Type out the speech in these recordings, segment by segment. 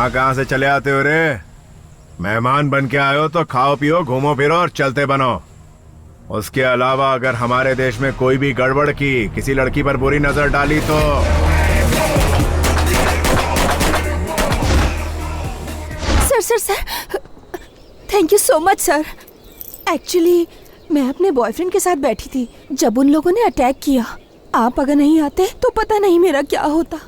कहाँ से चले आते हो रे? मेहमान बन के आए हो तो खाओ पियो, घूमो फिरो और चलते बनो। उसके अलावा अगर हमारे देश में कोई भी गड़बड़ की, किसी लड़की पर बुरी नजर डाली तो sir thank you so much sir. Actually मैं अपने बॉयफ्रेंड के साथ बैठी थी जब उन लोगों ने अटैक किया। आप अगर नहीं आते तो पता नहीं मेरा क्या होता।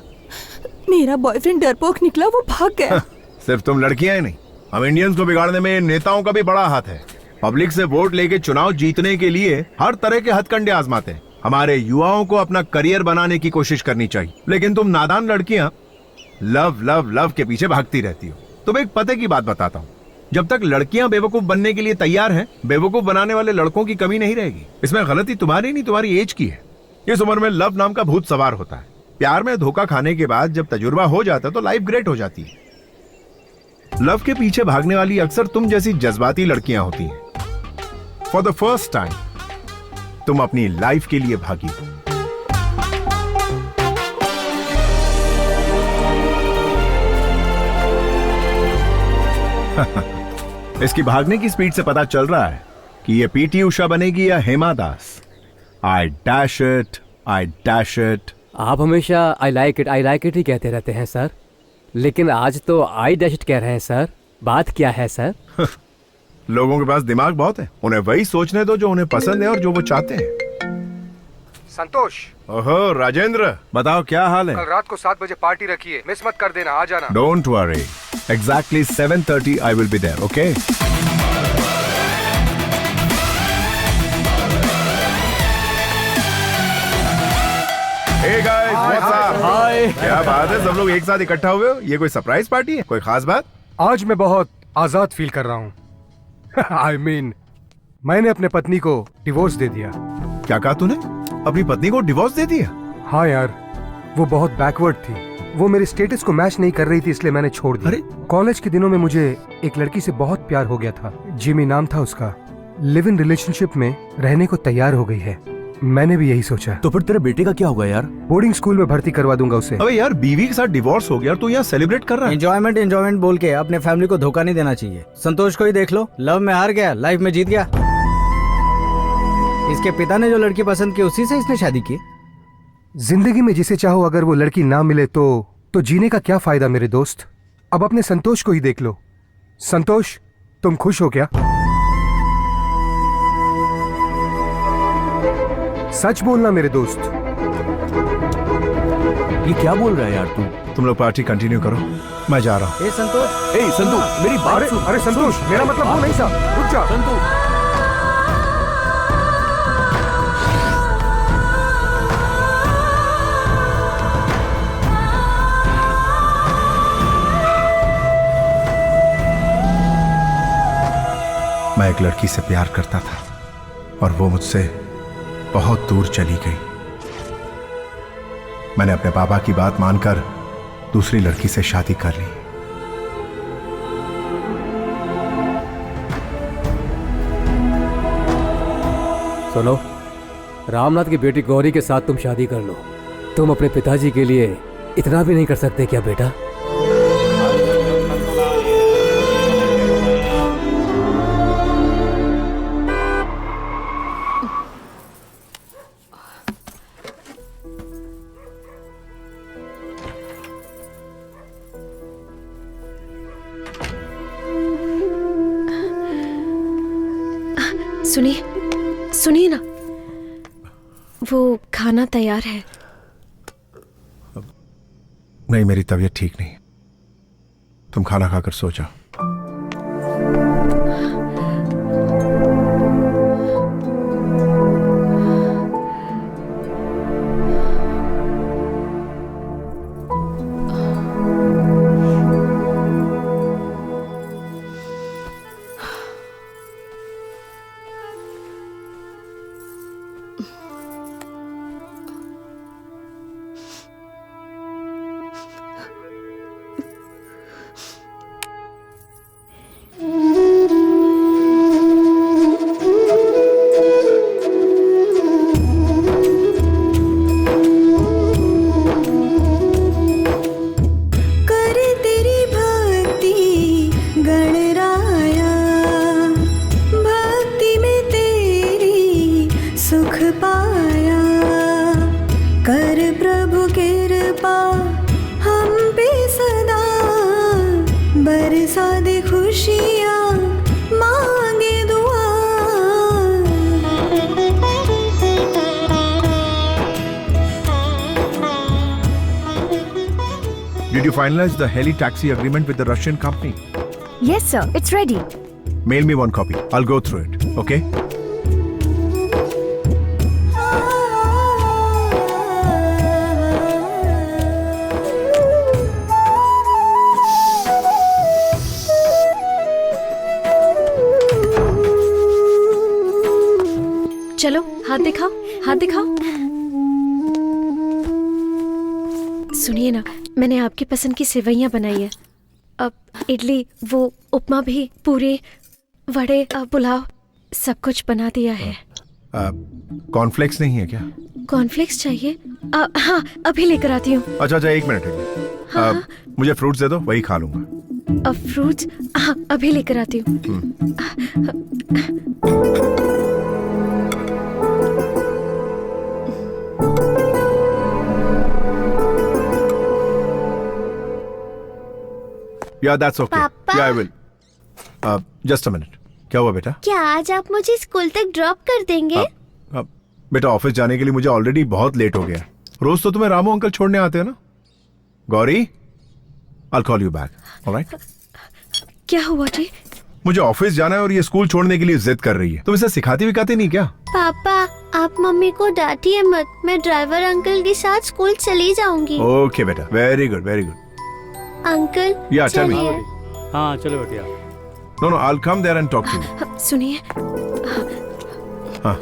मेरा बॉयफ्रेंड डरपोक निकला, वो भाग गया। सिर्फ तुम लड़कियां ही नहीं, हम इंडियंस को बिगाड़ने में नेताओं का भी बड़ा हाथ है। पब्लिक से वोट लेके चुनाव जीतने के लिए हर तरह के हथकंडे आजमाते हैं। हमारे युवाओं को अपना करियर बनाने की कोशिश करनी चाहिए, लेकिन तुम नादान लड़कियां लव लव लव के पीछे भागती रहती हो। तुम एक पते की बात बताता हूँ, जब तक लड़कियां बेवकूफ बनने के लिए तैयार हैं, बेवकूफ बनाने वाले लड़कों की कमी नहीं रहेगी। इसमें गलती तुम्हारी नहीं, तुम्हारी एज की है। इस उम्र में लव नाम का भूत सवार होता है। प्यार में धोखा खाने के बाद जब तजुर्बा हो जाता है तो लाइफ ग्रेट हो जाती है। लव के पीछे भागने वाली अक्सर तुम जैसी जज्बाती लड़कियां होती हैं। फॉर द फर्स्ट टाइम तुम अपनी लाइफ के लिए भागी हो। इसकी भागने की स्पीड से पता चल रहा है कि ये पीटी उषा बनेगी या Hema Das. I dash it, I dash it. आप हमेशा आई लाइक इट ही कहते रहते हैं सर, लेकिन आज तो आई डैश इट कह रहे हैं सर। बात क्या है सर? लोगों के पास दिमाग बहुत है, उन्हें वही सोचने दो जो उन्हें पसंद है और जो वो चाहते हैं। संतोष। ओहो राजेंद्र, बताओ क्या हाल है? कल रात को 7 बजे पार्टी रखी है, मिस मत कर देना, आ जाना। Don't worry, exactly 7:30 I will be there, okay? Hey guys, what's up? Hi. क्या बात है, सब लोग एक साथ इकट्ठा हुए हो? ये कोई सरप्राइज पार्टी है? कोई खास बात? आज मैं बहुत आजाद फील कर रहा हूँ। I mean, मैंने अपने पत्नी को डिवोर्स दे दिया। क्या कहा तूने? अपनी पत्नी को डिवोर्स दे दिया? हाँ यार, वो बहुत बैकवर्ड थी। वो मेरे स्टेटस को मैच नहीं कर रही थी, इसलिए मैंने छोड़ दिया। अरे? कॉलेज के दिनों में मुझे एक लड़की से बहुत प्यार हो गया था। जिमी नाम था उसका। लिव इन रिलेशनशिप में रहने को तैयार हो गई है। मैंने भी यही सोचा। तो फिर तेरे बेटे का क्या होगा यार? बोर्डिंग स्कूल में भर्ती करवा दूंगा उसे। अबे यार, बीवी के साथ डिवोर्स हो गया तो यहाँ सेलिब्रेट कर रहा है? एंजॉयमेंट बोल के अपने फैमिली को धोखा नहीं देना चाहिए। संतोष को ही देख लो, लव में हार गया, लाइफ में जीत गया। इसके पिता ने जो लड़की पसंद की उसी से इसने शादी की। जिंदगी में जिसे चाहो अगर वो लड़की ना मिले तो जीने का क्या फायदा मेरे दोस्त। अब अपने संतोष को ही देख लो। संतोष, तुम खुश हो क्या? सच बोलना मेरे दोस्त। ये क्या बोल रहा है यार तू? तुम लोग पार्टी कंटिन्यू करो, मैं जा रहा हूँ। ए संतोष, ए संतू, मेरी बात सुन। अरे संतोष, मेरा मतलब वो नहीं था। रुक जा। संतू, मैं एक लड़की से प्यार करता था और वो मुझसे बहुत दूर चली गई। मैंने अपने पापा की बात मानकर दूसरी लड़की से शादी कर ली। सुनो, रामनाथ की बेटी गौरी के साथ तुम शादी कर लो। तुम अपने पिताजी के लिए इतना भी नहीं कर सकते क्या बेटा? सुनिए सुनिए ना, वो खाना तैयार है। नहीं, मेरी तबीयत ठीक नहीं। तुम खाना खाकर सो जाओ। Did you finalize the heli taxi agreement with the Russian company? Yes sir, it's ready. Mail me one copy. I'll go through it. Okay? चलो हाथ दिखाओ, हाथ दिखाओ। सुनिए ना, मैंने आपकी पसंद की सेवइयां बनाई है। अब इडली, वो उपमा भी, पूरी, वड़े, पुलाव, सब कुछ बना दिया है। कॉर्नफ्लेक्स नहीं है क्या? कॉर्नफ्लेक्स चाहिए? हाँ, अभी लेकर आती हूँ। अच्छा, 1 मिनट है। हाँ। मुझे फ्रूट्स दे दो, वही खा लूंगा। अब फ्रूट्स? हाँ, अभी लेकर आती हूँ। Yeah, that's okay. पापा? Yeah, I will. Just a minute. क्या हुआ बेटा? क्या आज आप मुझे स्कूल तक ड्रॉप कर देंगे? बेटा, ऑफिस जाने के लिए मुझे ऑलरेडी बहुत लेट हो गया। रोज तो तुम्हें रामू अंकल छोड़ने आते हैं ना। Gauri, I'll call you back. All right? क्या हुआ जी? मुझे ऑफिस जाना है और ये स्कूल छोड़ने के लिए जिद कर रही है। तुम इसे सिखाती विखाती नहीं क्या? पापा, आप मम्मी को डांटिए मत। मैं ड्राइवर अंकल के साथ स्कूल चली जाऊंगी। ओके बेटा, very good, very good. Uncle, Yeah, tell me. चलिए। हाँ चलो बेटिया। No, I'll come there and talk to you. सुनिए, हाँ।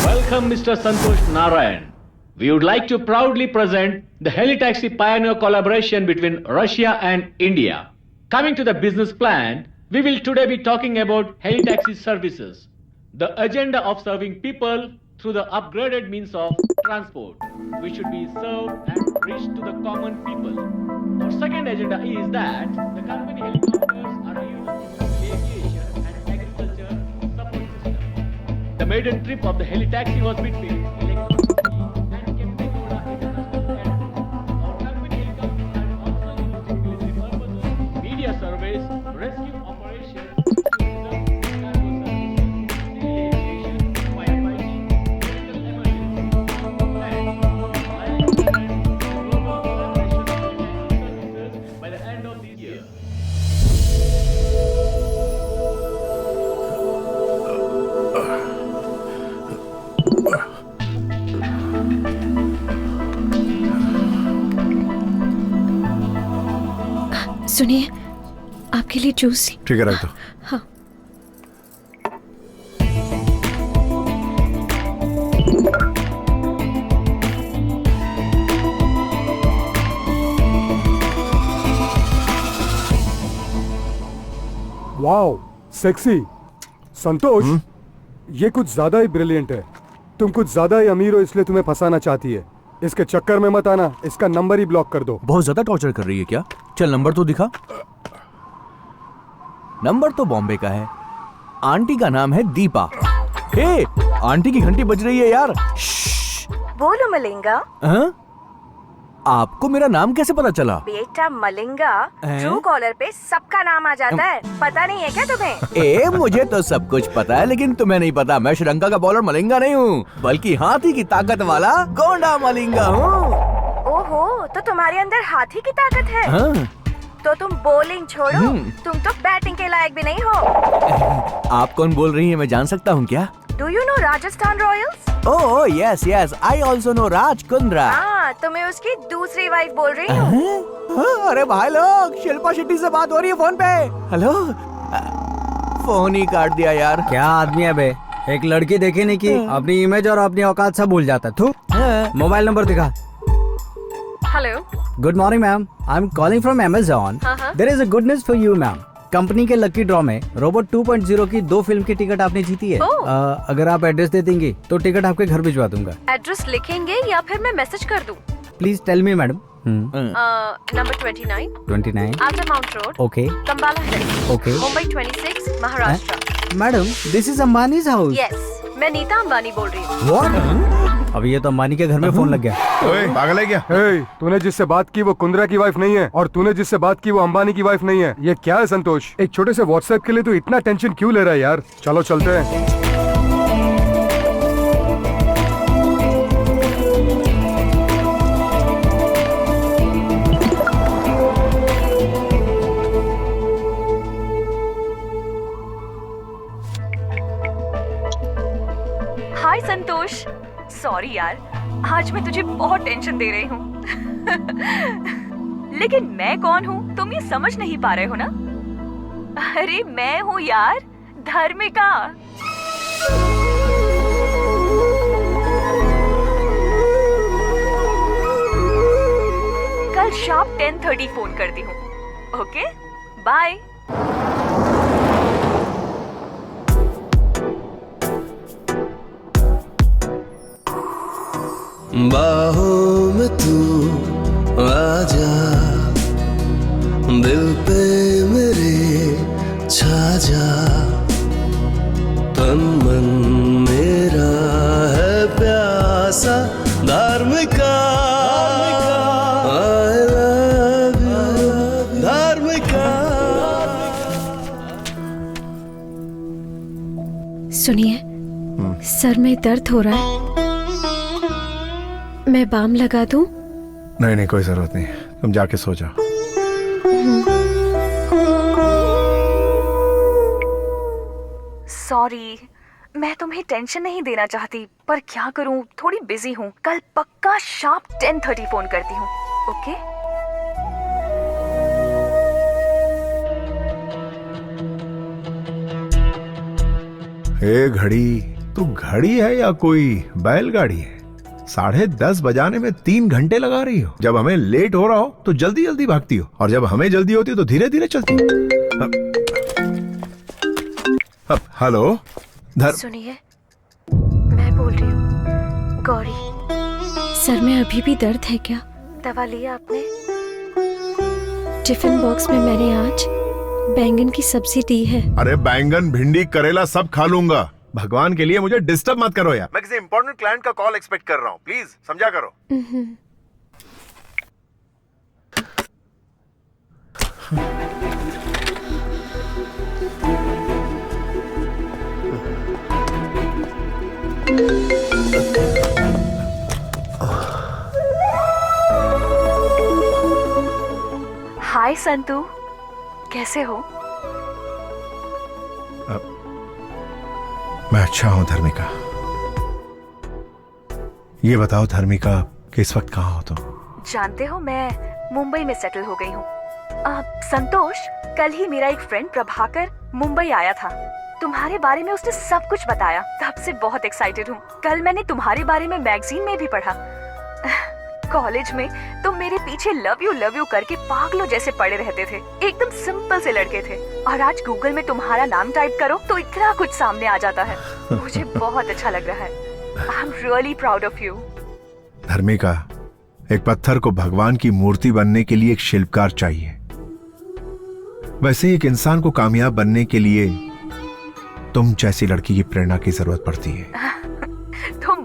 Welcome, Mr. Santosh Narayan. We would like to proudly present the Helitaxi Pioneer collaboration between Russia and India. Coming to the business plan, we will today be talking about Helitaxi services, the agenda of serving people through the upgraded means of transport, which should be served and reached to the common people. Our second agenda is that the company helicopters are used in aviation and agriculture support system. The maiden trip of the Helitaxi was between Electricity and Kempegowda International Airport. Our company helicopters are also used in military purposes, media surveys, rescue operations, tourism, cargo services, civil aviation, firefighting, medical emergency, and global collaboration of services by the end of this year. सुनिए, आपके लिए juice. ठीक है, रख दो। हाँ। Wow, sexy. संतोष, ये कुछ ज्यादा ही ब्रिलियंट है। तुम कुछ ज्यादा ही अमीर हो, इसलिए तुम्हें फंसाना चाहती है। इसके चक्कर में मत आना, इसका नंबर ही ब्लॉक कर दो। बहुत ज्यादा टॉर्चर कर रही है क्या? चल नंबर तो दिखा। नंबर तो बॉम्बे का है। आंटी का नाम है दीपा। हे, आंटी की घंटी बज रही है यार। बोलो मलिंगा। हाँ? आपको मेरा नाम कैसे पता चला? बेटा मलिंगा, हैं? ट्रू कॉलर पे सबका नाम आ जाता है, पता नहीं है क्या तुम्हें? ए मुझे तो सब कुछ पता है, लेकिन तुम्हें नहीं पता मैं श्रीलंका का बॉलर मलिंगा नहीं हूँ, बल्कि हाथी की ताकत वाला गोंडा मलिंगा हूँ। ओहो, तो तुम्हारे अंदर हाथी की ताकत है। हाँ? तो तुम बॉलिंग छोड़ो, तुम तो बैटिंग के लायक भी नहीं हो। आप कौन बोल रही हैं, मैं जान सकता हूँ क्या? Do you know Rajasthan Royals? Oh yes yes, I also know Raj Kundra. हाँ, तो मैं उसकी दूसरी वाइफ बोल रही हूँ। अरे भाई लोग, शिल्पा शेट्टी से बात हो रही है फोन पे। हेलो, फोन ही काट दिया यार। क्या आदमी है बे, एक लड़की देखी नहीं की अपनी इमेज और अपनी औकात सब भूल जाता। तू मोबाइल नंबर दिखा। Hello, good morning ma'am, I am calling from Amazon। There is a good news for you ma'am. Company के लकी ड्रॉ में रोबोट 2.0 की 2 फिल्म की टिकट आपने जीती है। अगर आप एड्रेस दे देंगी तो टिकट आपके घर भिजवा दूंगा। एड्रेस लिखेंगे या फिर मैं मैसेज कर दूँ? Please tell me madam. Number 29 after mount road, okay Cumballa hills, okay Mumbai 26, Maharashtra. Madam, this is Ambani's house. Yes, मैं नीता अंबानी बोल रही हूँ। व्हाट? अभी ये तो अंबानी के घर में फोन लग गया। ओए, पागल है क्या? तूने जिससे बात की वो कुंद्रा की वाइफ नहीं है, और तूने जिससे बात की वो अंबानी की वाइफ नहीं है। ये क्या है संतोष? एक छोटे से व्हाट्सएप के लिए तू इतना टेंशन क्यों ले रहा है यार? चलो चलते हैं। हाय संतोष, सॉरी यार, आज मैं तुझे बहुत टेंशन दे रही हूँ। लेकिन मैं कौन हूँ तुम ये समझ नहीं पा रहे हो ना? अरे मैं हूँ यार, धर्मिका। कल शाम 10:30 फोन करती हूँ। Okay, bye. बाहों में तू आजा, दिल पे मेरे छा जा, तन मन मेरा है प्यासा धार्मिका। I love you, धार्मिका। सुनिए, सर में दर्द हो रहा है, मैं बाम लगा दूं? नहीं नहीं, कोई जरूरत नहीं, तुम जाके सो जाओ। सॉरी, मैं तुम्हें टेंशन नहीं देना चाहती, पर क्या करूं, थोड़ी बिजी हूं। कल पक्का शार्प 10:30 फोन करती हूं। ओके? ए घड़ी, तू घड़ी है या कोई बैलगाड़ी है? 10:30 बजाने में 3 घंटे लगा रही हो। जब हमें लेट हो रहा हो तो जल्दी जल्दी भागती हो, और जब हमें जल्दी होती हो तो धीरे धीरे चलती हो। हेलो सुनिए, मैं बोल रही हूँ गौरी। सर में अभी भी दर्द है क्या? दवा लिया आपने? टिफिन बॉक्स में मैंने आज बैंगन की सब्जी दी है। अरे बैंगन, भिंडी, करेला सब खा लूंगा। भगवान के लिए मुझे डिस्टर्ब मत करो यार, मैं किसी इंपॉर्टेंट क्लाइंट का कॉल एक्सपेक्ट कर रहा हूँ, प्लीज समझा करो। हाय संतू, कैसे हो? मैं अच्छा हूं धर्मिका। ये बताओ धर्मिका कि इस वक्त कहाँ हो तुम? जानते हो, मैं मुंबई में सेटल हो गई हूँ। संतोष, कल ही मेरा एक फ्रेंड प्रभाकर मुंबई आया था। तुम्हारे बारे में उसने सब कुछ बताया, तब से बहुत एक्साइटेड हूँ। कल मैंने तुम्हारे बारे में मैगजीन में भी पढ़ा। कॉलेज में तुम मेरे पीछे लव यू करके पागलों जैसे पड़े रहते थे। एकदम सिंपल से लड़के थे, और आज गूगल में तुम्हारा नाम टाइप करो तो इतना कुछ सामने आ जाता है। मुझे बहुत अच्छा लग रहा है। I am really proud of you. Dharmika, एक पत्थर को भगवान की मूर्ति बनने के लिए एक शिल्पकार चाहिए, वैसे ही एक इंसान को कामयाब बनने के लिए तुम जैसी लड़की की प्रेरणा की जरूरत पड़ती है।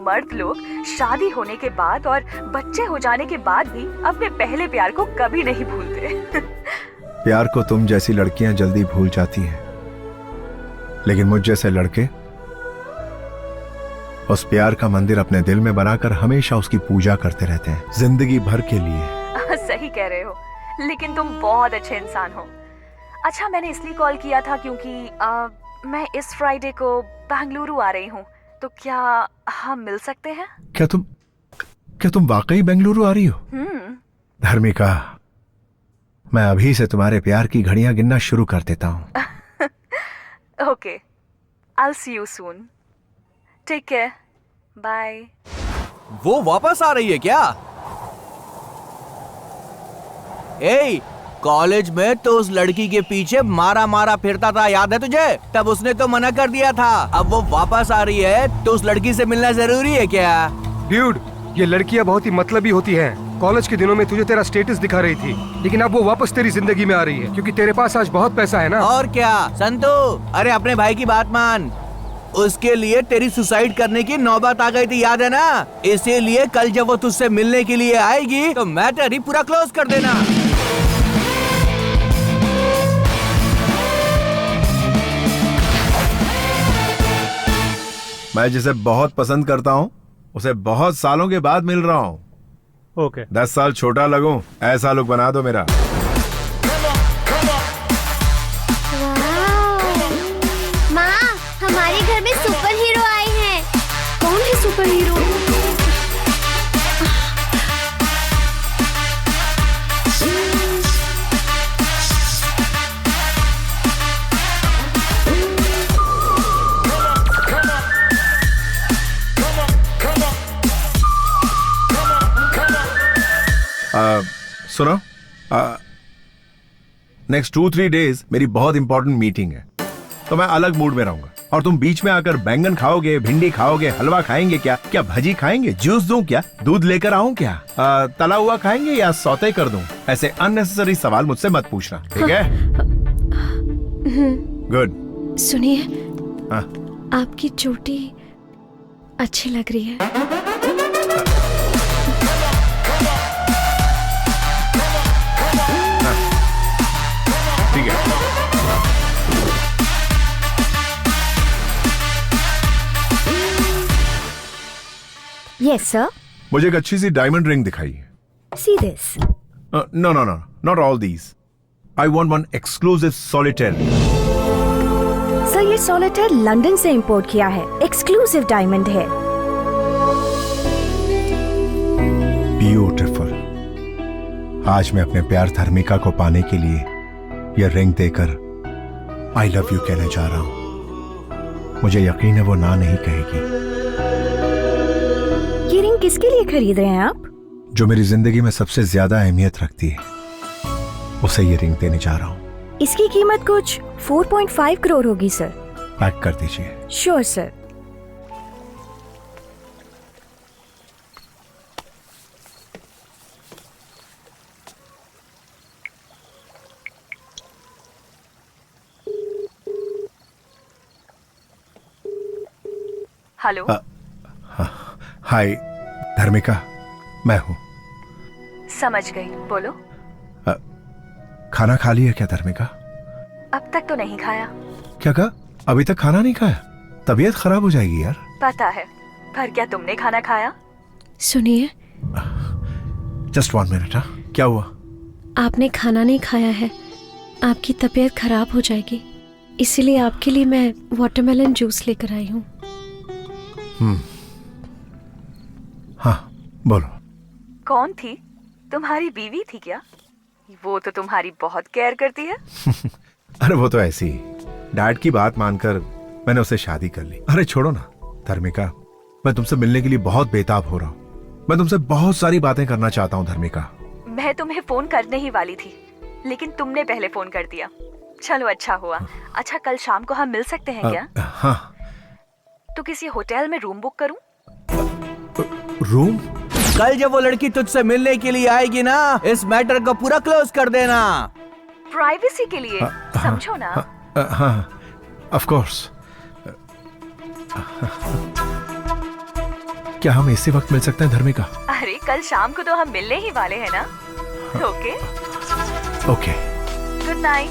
मर्द लोग शादी होने के बाद और बच्चे हो जाने के बाद भी अपने पहले प्यार को कभी नहीं भूलते। प्यार को तुम जैसी लड़कियां जल्दी भूल जाती हैं, लेकिन मुझ जैसे लड़के उस प्यार का मंदिर अपने दिल में बनाकर हमेशा उसकी पूजा करते रहते हैं, जिंदगी भर के लिए। सही कह रहे हो, लेकिन तुम बहुत अच्छे इंसान हो। अच्छा, मैंने इसलिए कॉल किया था क्योंकि मैं इस फ्राइडे को बेंगलुरु आ रही हूँ, तो क्या हम मिल सकते हैं? क्या तुम वाकई बेंगलुरु आ रही हो? धार्मिका, मैं अभी से तुम्हारे प्यार की घड़ियां गिनना शुरू कर देता हूँ। Okay, I will see you soon. Take care, bye. वो वापस आ रही है क्या? ए, कॉलेज में तो उस लड़की के पीछे मारा मारा फिरता था, याद है तुझे? तब उसने तो मना कर दिया था। अब वो वापस आ रही है तो उस लड़की से मिलना जरूरी है क्या? ड्यूड, ये लड़कियां बहुत ही मतलबी होती हैं। कॉलेज के दिनों में तुझे तेरा स्टेटस दिखा रही थी, लेकिन अब वो वापस तेरी जिंदगी में आ रही है क्योंकि तेरे पास आज बहुत पैसा है ना। और क्या संतू, अरे अपने भाई की बात मान। उसके लिए तेरी सुसाइड करने की नौबत आ गई थी, याद है ना? इसीलिए कल जब वो तुझसे मिलने के लिए आएगी तो मैटर ही पूरा क्लोज कर देना। मैं जिसे बहुत पसंद करता हूँ उसे बहुत सालों के बाद मिल रहा हूँ। ओके 10 साल छोटा लगूं, ऐसा लुक बना दो मेरा। माँ, हमारे घर में सुपर हीरो आए हैं। कौन है सुपर हीरो? सुनो, नेक्स्ट 2-3 डेज मेरी बहुत इंपॉर्टेंट मीटिंग है, तो मैं अलग मूड में रहूंगा और तुम बीच में आकर बैंगन खाओगे, भिंडी खाओगे, हलवा खाएंगे क्या भजी खाएंगे, जूस दूं क्या, दूध लेकर आऊं क्या, तला हुआ खाएंगे या सौते कर दूं? ऐसे अननेसेसरी सवाल मुझसे मत पूछना, ठीक है? गुड। सुनिए, आपकी चोटी अच्छी लग रही है। ठीक है। Yes sir. मुझे एक अच्छी सी डायमंड रिंग दिखाइए। See this. No, not all these. I want one exclusive solitaire. Sir, ये सॉलिटेयर लंदन से इंपोर्ट किया है, एक्सक्लूसिव डायमंड है। ब्यूटीफुल। आज मैं अपने प्यार धर्मिका को पाने के लिए यह रिंग देकर आई लव यू कहने जा रहा हूं। मुझे यकीन है वो ना नहीं कहेगी। ये रिंग किसके लिए खरीद रहे हैं आप? जो मेरी जिंदगी में सबसे ज्यादा अहमियत रखती है, उसे ये रिंग देने जा रहा हूं। इसकी कीमत कुछ 4.5 करोड़ होगी सर। पैक कर दीजिए। Sure sir. हेलो। हाय धर्मिका, मैं हूं। समझ गई, बोलो। खाना खा लिया क्या धर्मिका? अब तक तो नहीं खाया। क्या कहा? अभी तक खाना नहीं खाया? तबीयत खराब हो जाएगी यार। पता है, पर क्या तुमने खाना खाया? सुनिए, जस्ट 1 मिनट। क्या हुआ? आपने खाना नहीं खाया है, आपकी तबीयत खराब हो जाएगी, इसीलिए आपके लिए मैं वाटरमेलन जूस लेकर आई हूँ। हाँ बोलो। कौन थी? तुम्हारी बीवी थी क्या? वो तो तुम्हारी बहुत केयर करती है। अरे वो तो ऐसी ही, डैड की बात मानकर मैंने उससे शादी कर ली। अरे छोड़ो ना धर्मिका, मैं तुमसे मिलने के लिए बहुत बेताब हो रहा हूँ। मैं तुमसे बहुत सारी बातें करना चाहता हूँ धर्मिका। मैं तुम्हें फोन करने ही वाली थी, लेकिन तुमने पहले फोन कर दिया। चलो अच्छा हुआ। अच्छा, कल शाम को हम मिल सकते हैं क्या? हाँ। तो किसी होटल में रूम बुक करूं? रूम? कल जब वो लड़की तुझसे मिलने के लिए आएगी ना, इस मैटर को पूरा क्लोज कर देना। प्राइवेसी के लिए, समझो ना। हाँ, ऑफ कोर्स। क्या हम इसी वक्त मिल सकते हैं धर्मिका? अरे कल शाम को तो हम मिलने ही वाले हैं ना। Okay okay, good night.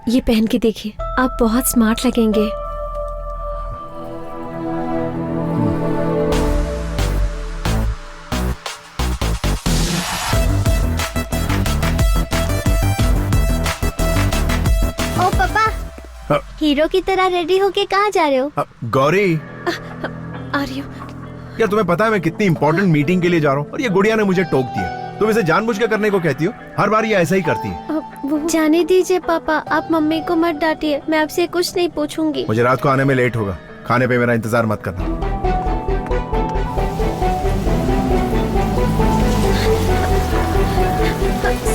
ये पहन के देखिए, आप बहुत स्मार्ट लगेंगे। ओ पापा, हीरो की तरह रेडी होके कहाँ जा रहे हो? गौरी, आ रही हूँ। यार तुम्हें पता है मैं कितनी इंपॉर्टेंट मीटिंग के लिए जा रहा हूँ और ये गुड़िया ने मुझे टोक दिया। तुम इसे जानबूझ के करने को कहती हो, हर बार ये ऐसा ही करती है। जाने दीजिए पापा, आप मम्मी को मत डांटिए, मैं आपसे कुछ नहीं पूछूंगी। मुझे रात को आने में लेट होगा, खाने पे मेरा इंतजार मत करना।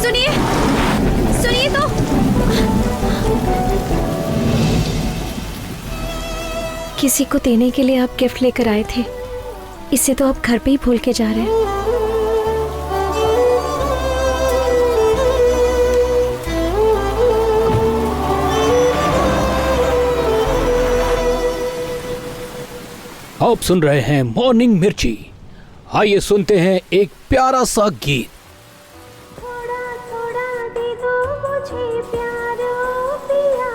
सुनिए सुनिए तो, किसी को देने के लिए आप गिफ्ट लेकर आए थे, इसे तो आप घर पे ही भूल के जा रहे हैं। आप सुन रहे हैं मॉर्निंग मिर्ची। आइए सुनते हैं एक प्यारा सा गीत। थोड़ा थोड़ा दे दो मुझे प्यार ओ पिया,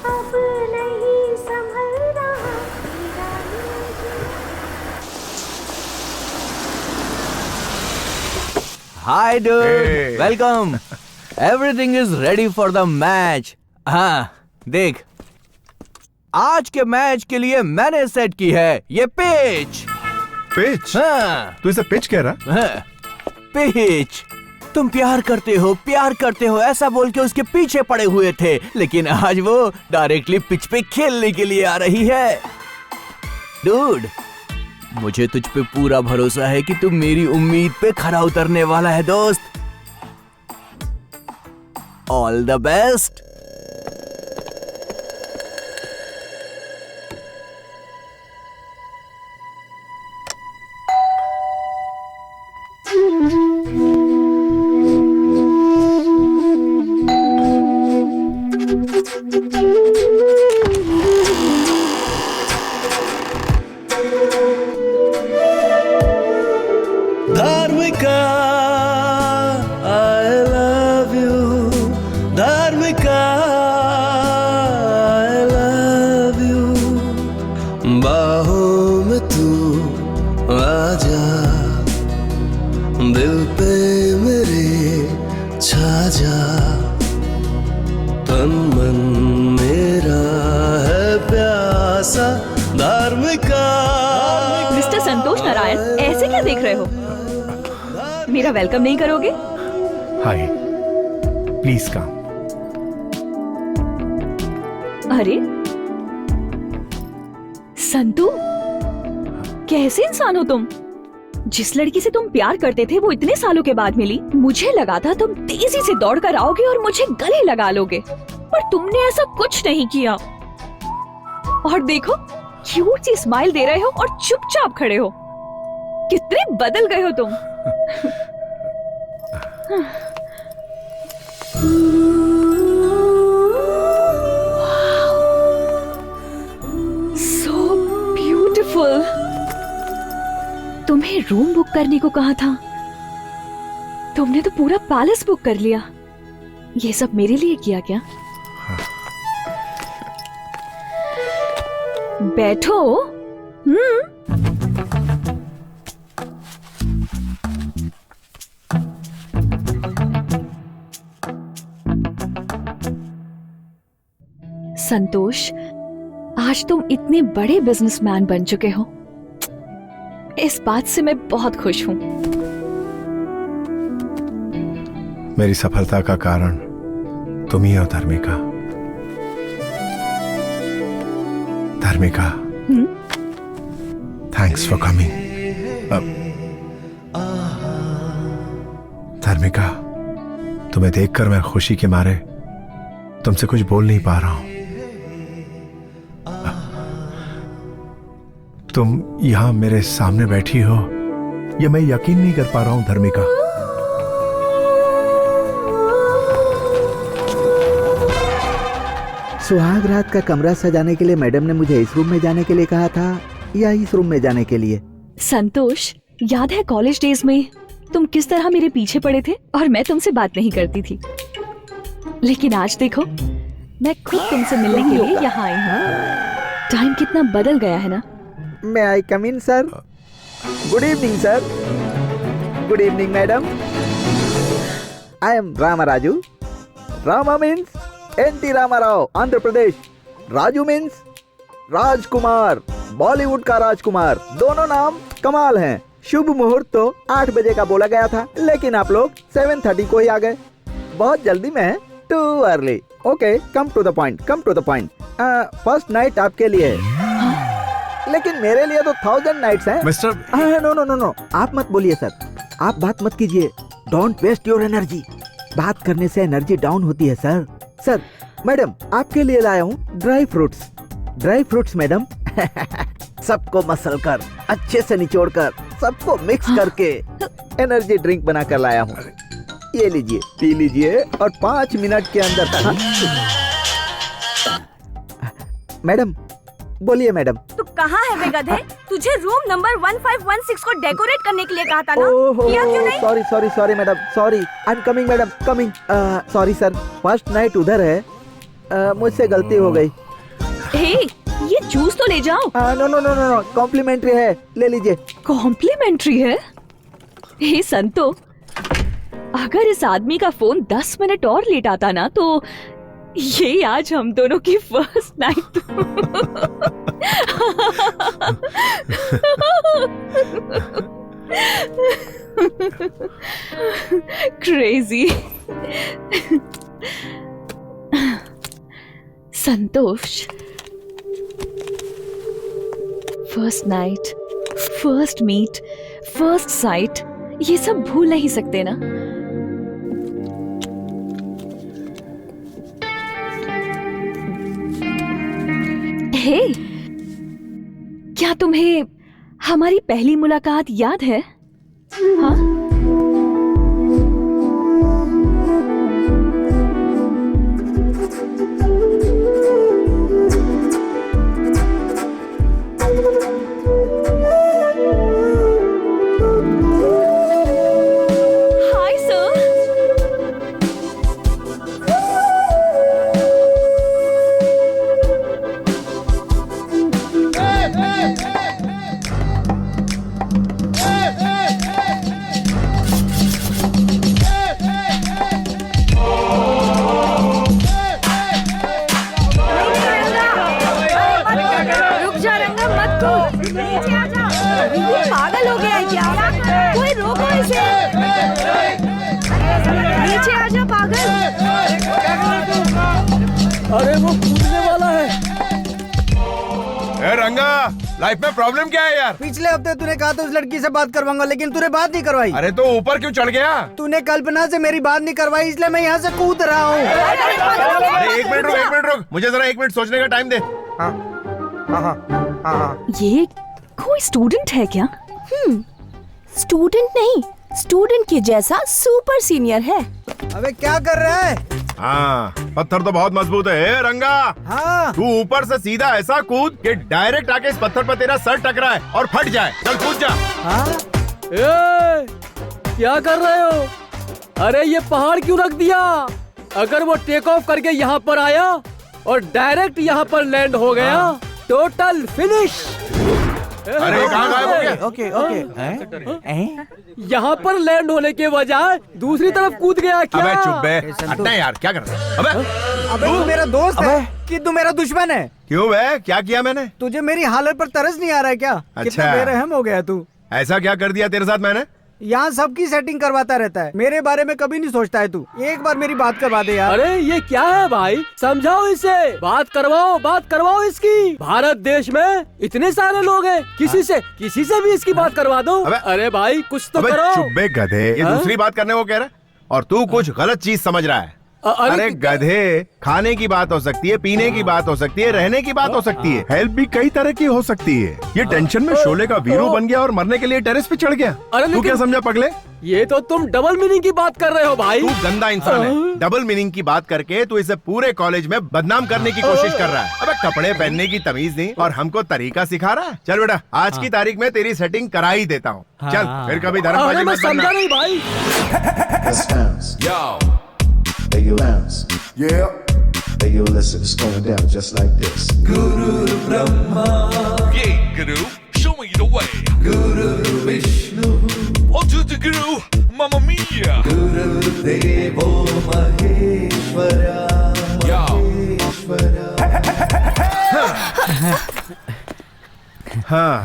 अब नहीं संभल रहा तेरा hi dude, Hey. Welcome. Everything is ready for the match. हाँ देख, आज के मैच के लिए मैंने सेट की है ये पिच। पिच? हाँ, तू इसे पिच कह रहा? हाँ, पिच। तुम प्यार करते हो ऐसा बोल के उसके पीछे पड़े हुए थे, लेकिन आज वो डायरेक्टली पिच पे खेलने के लिए आ रही है। डूड, मुझे तुझ पे पूरा भरोसा है कि तू मेरी उम्मीद पे खरा उतरने वाला है दोस्त। All the best. Dharmika, I love you, Dharmika, I love you, बाहों में तू आजा, दिल पे मेरे छा जा, तन मन मेरा है प्यासा, धार्मिका। मिस्टर संतोष नारायण, ऐसे क्या देख रहे हो? मेरा वेलकम नहीं करोगे? हाय, प्लीज कम। अरे संतू, कैसे इंसान हो तुम? जिस लड़की से तुम प्यार करते थे वो इतने सालों के बाद मिली। मुझे लगा था तुम तेजी से दौड़ कर आओगे और मुझे गले लगा लोगे, पर तुमने ऐसा कुछ नहीं किया। और देखो, क्यूट सी स्माइल दे रहे हो और चुपचाप खड़े हो। कितने बदल गए हो तुम। So beautiful। तुम्हें रूम बुक करने को कहा था, तुमने तो पूरा पैलेस बुक कर लिया। ये सब मेरे लिए किया क्या? बैठो। संतोष, आज तुम इतने बड़े बिजनेसमैन बन चुके हो, इस बात से मैं बहुत खुश हूँ। मेरी सफलता का कारण तुम ही हो धर्मिका। धर्मिका, थैंक्स फॉर कमिंग। धर्मिका, तुम्हें देखकर मैं खुशी के मारे तुमसे कुछ बोल नहीं पा रहा हूं। तुम यहां मेरे सामने बैठी हो, ये मैं यकीन नहीं कर पा रहा हूं धर्मिका। सुहाग रात का कमरा सजाने के लिए मैडम ने मुझे इस रूम में जाने के लिए कहा था या इस रूम में जाने के लिए? संतोष, याद है कॉलेज डेज में तुम किस तरह मेरे पीछे पड़े थे और मैं तुमसे बात नहीं करती थी, लेकिन आज देखो मैं खुद तुमसे मिलने के लिए यहाँ आई हूँ। टाइम कितना बदल गया है ना। May I come in sir? Good evening sir. Good evening madam. I am Ramaraju. Rama means NT Ramarao, Andhra Pradesh. Raju means Rajkumar, Bollywood का राजकुमार। दोनों नाम कमाल हैं। शुभ मुहूर्त तो 8 बजे का बोला गया था, लेकिन आप लोग 7:30 को ही आ गए। बहुत जल्दी में, too early. Okay, come to the point, come to the point. First night आपके लिए है, लेकिन मेरे लिए तो 1000 नाइट्स हैं। Mister no no no no, आप मत बोलिए सर, आप बात मत कीजिए। Don't waste your energy. बात करने से एनर्जी डाउन होती है सर। सर, मैडम आपके लिए लाया हूँ dry fruits. Dry fruits madam. सबको मसल कर, अच्छे से निचोड़ कर, सबको मिक्स करके एनर्जी ड्रिंक बना कर लाया हूँ। ये लीजिए, पी लीजिए और 5 मिनट के अंदर। मैडम बोलिए मैडम। तू कहाँ है बे गधे? तुझे रूम नंबर 1516 को डेकोरेट करने के लिए कहा था ना? किया क्यों नहीं? Sorry sorry sorry madam, sorry. I am coming madam, coming. Sorry sir, first night उधर है, मुझसे गलती हो गई। हे, ये जूस तो ले जाओ। No no no no, complimentary है, ले लीजिए। कॉम्प्लीमेंट्री है? हे संतो, अगर इस आदमी का फोन 10 मिनट और लेट आता ना तो ये आज हम दोनों की first night. Crazy. Santosh, first night, first meet, first sight, ये सब भूल नहीं सकते ना। हे, क्या तुम्हें हमारी पहली मुलाकात याद है? हाँ? Hi sir. रुक जा रंगा, मत कूद। नीचे आ जा। ये पागल हो गया है क्या? कोई रोको इसे। नीचे आ जा पागल। अरे वो कूदने वाला है। ए रंगा, लाइफ में प्रॉब्लम क्या है यार? पिछले हफ्ते तूने कहा था उस लड़की से बात करवाऊंगा, लेकिन तूने बात नहीं करवाई। अरे तो ऊपर क्यों चढ़ गया? तूने कल्पना से मेरी बात नहीं करवाई, इसलिए मैं यहाँ से कूद रहा हूँ। अरे एक मिनट रुक, मुझे जरा 1 मिनट सोचने का टाइम दे। ये कोई स्टूडेंट है क्या? स्टूडेंट नहीं, स्टूडेंट के जैसा सुपर सीनियर है। अबे क्या कर रहा है? हाँ, पत्थर तो बहुत मजबूत है। ए, रंगा, हाँ, तू ऊपर से सीधा ऐसा कूद कि डायरेक्ट आके इस पत्थर पर तेरा सर टकराए और फट जाए। चल कूद जा। हाँ? ए, क्या कर रहे हो? अरे ये पहाड़ क्यों रख दिया? अगर वो टेक ऑफ करके यहाँ पर आया और डायरेक्ट यहाँ पर लैंड हो गया, टोटल फिनिश। अरे कहाँ गायब हो गया? Okay okay. यहाँ पर लैंड होने के बजाय दूसरी तरफ कूद गया क्या? अबे चुप बे, हटना यार, क्या कर रहा है? अबे तू मेरा दोस्त है कि तू मेरा दुश्मन है? क्यों बे, क्या किया मैंने? तुझे मेरी हालत पर तरस नहीं आ रहा है क्या? कितना बेरहम हो गया तू। ऐसा क्या कर दिया तेरे साथ मैंने? यहाँ सबकी सेटिंग करवाता रहता है, मेरे बारे में कभी नहीं सोचता है तू। एक बार मेरी बात करवा दे यार। अरे ये क्या है भाई, समझाओ इसे। बात करवाओ इसकी। भारत देश में इतने सारे लोग हैं, किसी से भी इसकी बात करवा दो। अरे भाई कुछ तो करो। चुप बे गधे, ये दूसरी बात करने को कह रहा है और तू कुछ गलत चीज समझ रहा है। अरे गधे, खाने की बात हो सकती है, पीने की बात हो सकती है, रहने की बात हो सकती है, हेल्प भी कई तरह की हो सकती है। ये टेंशन में शोले का वीरू बन गया और मरने के लिए टेरेस पे चढ़ गया। तू क्या समझा पगले? ये तो तुम डबल मीनिंग की बात कर रहे हो भाई। तू गंदा इंसान है। डबल मीनिंग की बात करके तू इसे पूरे कॉलेज में बदनाम करने की कोशिश कर रहा है। अबे कपड़े पहनने की तमीज नहीं और हमको तरीका सिखा रहा है। चल बेटा, आज की तारीख में तेरी सेटिंग करा ही देता हूँ। चल फिर कभी धर्मबाजी मैं मत करना। समझा नहीं भाई। Let's bounce. Yo. Hey, you bounce. Yeah. Hey, yo, listen, it's going down just like this. Guru Brahma. Yeah, Guru, show me the way. Guru Vishnu. On to the Guru, Mamma Mia. Guru Devo Maheshwara. Yo. हाँ,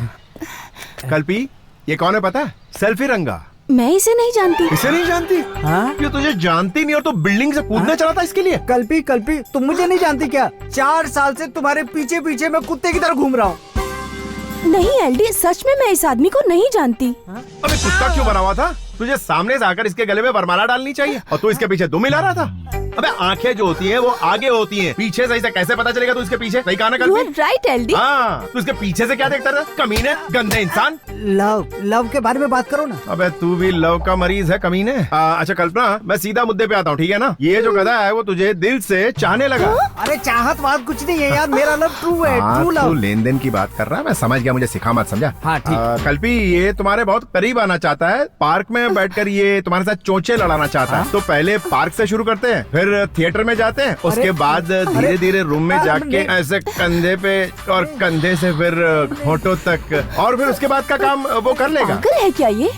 कल्पी, ये कौन है पता है? Selfie रंगा। मैं इसे नहीं जानती। इसे नहीं जानती? हाँ? ये तुझे जानती नहीं और तू बिल्डिंग से कूदना चला था इसके लिए। कल्पी कल्पी, तुम मुझे नहीं जानती क्या? 4 साल से तुम्हारे पीछे पीछे मैं कुत्ते की तरह घूम रहा हूँ। नहीं एलडी, सच में मैं इस आदमी को नहीं जानती। अबे कुत्ता क्यों बना हुआ था? तुझे सामने से आकर इसके गले में वरमाला डालनी चाहिए और तू इसके पीछे दुम मिला रहा था। अबे आंखें जो होती हैं वो आगे होती हैं, पीछे से इसे कैसे पता चलेगा तू इसके पीछे? सही कहा ना You Kalpi? are right, LD. हाँ, तू इसके पीछे से क्या देखता रहा? कमीने, गंदे इंसान। लव के बारे में बात करो ना। अबे तू भी लव का मरीज है कमीने। अच्छा कल्पना, मैं सीधा मुद्दे पे आता हूँ, ठीक है ना? ये जो गधा है वो तुझे दिल से चाहने लगा। अरे चाहत बात कुछ नहीं है यार, मेरा लव ट्रू है, ट्रू तू लव। लेन देन की बात कर रहा है, मैं समझ गया, मुझे सिखा मत, समझा? हाँ, ठीक। कल्पी, ये तुम्हारे बहुत करीब आना चाहता है। पार्क में बैठकर ये तुम्हारे साथ चोंचे लड़ाना चाहता है। तो पहले पार्क से शुरू करते हैं, फिर थिएटर में जाते हैं, उसके बाद धीरे धीरे रूम में जाके ऐसे कंधे पे और कंधे से फिर होठों तक, और फिर उसके बाद का काम वो कर लेगा। पागल है क्या ये?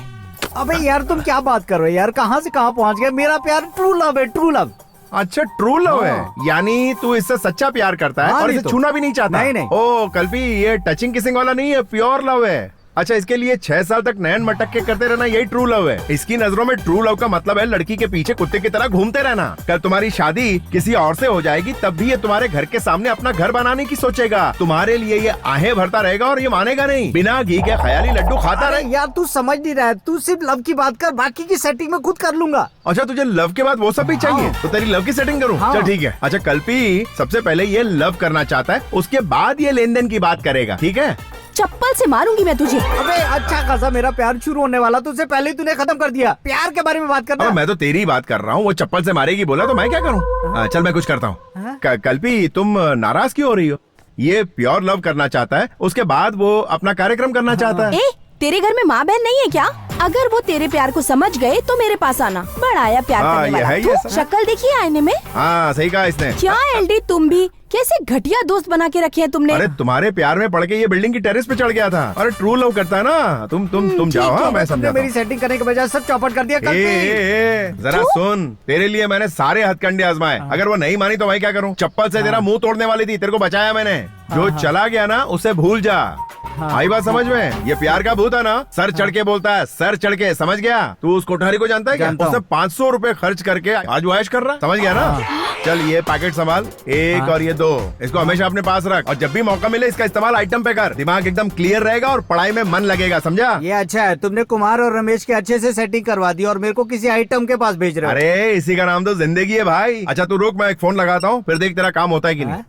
अबे यार तुम क्या बात कर रहे हो यार, कहाँ से कहाँ पहुँच गए? मेरा प्यार ट्रू लव है, ट्रू लव। अच्छा, ट्रू लव है, यानी तू इससे सच्चा प्यार करता है और इसे छूना भी नहीं चाहता। नहीं। ओ कल्पी, ये टचिंग किसिंग वाला नहीं है, प्योर लव है। अच्छा, इसके लिए 6 साल तक नैन मटक के करते रहना, यही ट्रू लव है। इसकी नजरों में ट्रू लव का मतलब है लड़की के पीछे कुत्ते की तरह घूमते रहना। कल तुम्हारी शादी किसी और से हो जाएगी, तब भी ये तुम्हारे घर के सामने अपना घर बनाने की सोचेगा। तुम्हारे लिए ये आहें भरता रहेगा और ये मानेगा नहीं। बिना घी के ख्याली लड्डू खाता रहे। यार तू समझ नहीं रहा है, तू सिर्फ लव की बात कर, बाकी की सेटिंग में खुद कर लूंगा। अच्छा, तुझे लव के बाद वो सब भी चाहिए? तो तेरी लव की सेटिंग करूं? चल ठीक है। अच्छा कल्पी, सबसे पहले ये लव करना चाहता है, उसके बाद ये लेन देन की बात करेगा, ठीक है? चप्पल से मारूंगी मैं तुझे। अबे अच्छा खासा मेरा प्यार शुरू होने वाला, तुझसे पहले ही तूने खत्म कर दिया। प्यार के बारे में बात करना। मैं तो तेरी बात कर रहा हूँ, वो चप्पल से मारेगी बोला तो मैं क्या करूँ? चल मैं कुछ करता हूँ। कल्पी, तुम नाराज क्यों हो रही हो? ये प्योर लव करना चाहता है, उसके बाद वो अपना कार्यक्रम करना चाहता है। तेरे घर में माँ बहन नहीं है क्या? अगर वो तेरे प्यार को समझ गए तो मेरे पास आना। बड़ा आया प्यार करने वाला। तू शक्ल देखी आईने में? हाँ सही कहा इसने। क्या एलडी, तुम भी कैसे घटिया दोस्त बना के रखे हैं तुमने? अरे तुम्हारे प्यार में पड़ के ये बिल्डिंग की टेरेस पे चढ़ गया था। अरे ट्रू लव करता है ना। तुम जाओ। हाँ मैं समझा। मेरी सेटिंग करने के बजाय सब चौपट कर दिया। जरा सुन, तेरे लिए मैंने सारे हथकंडे आजमाए। अगर वो नहीं मानी तो मैं क्या करूँ? चप्पल से तेरा मुंह तोड़ने वाली थी, तेरे को बचाया मैंने। जो चला गया ना उसे भूल जा। आई बात समझ में? ये प्यार का भूत है ना, सर चढ़ के बोलता है, सर चढ़ के। समझ गया? तू उस कोठारी को जानता है क्या? उसने 500 रुपए खर्च करके आज वो ऐश कर रहा। समझ गया ना? चल ये पैकेट संभाल, एक और ये 2, इसको हमेशा अपने पास रख और जब भी मौका मिले इसका इस्तेमाल आइटम पे कर। दिमाग एकदम क्लियर रहेगा और पढ़ाई में मन लगेगा, समझा? ये अच्छा है, तुमने कुमार और रमेश के अच्छे से सेटिंग करवा दी और मेरे को किसी आइटम के पास भेज रहे हो। अरे इसी का नाम तो जिंदगी है भाई। अच्छा तू रुक, मैं एक फोन लगाता हूँ, फिर देख तेरा काम होता है कि नहीं।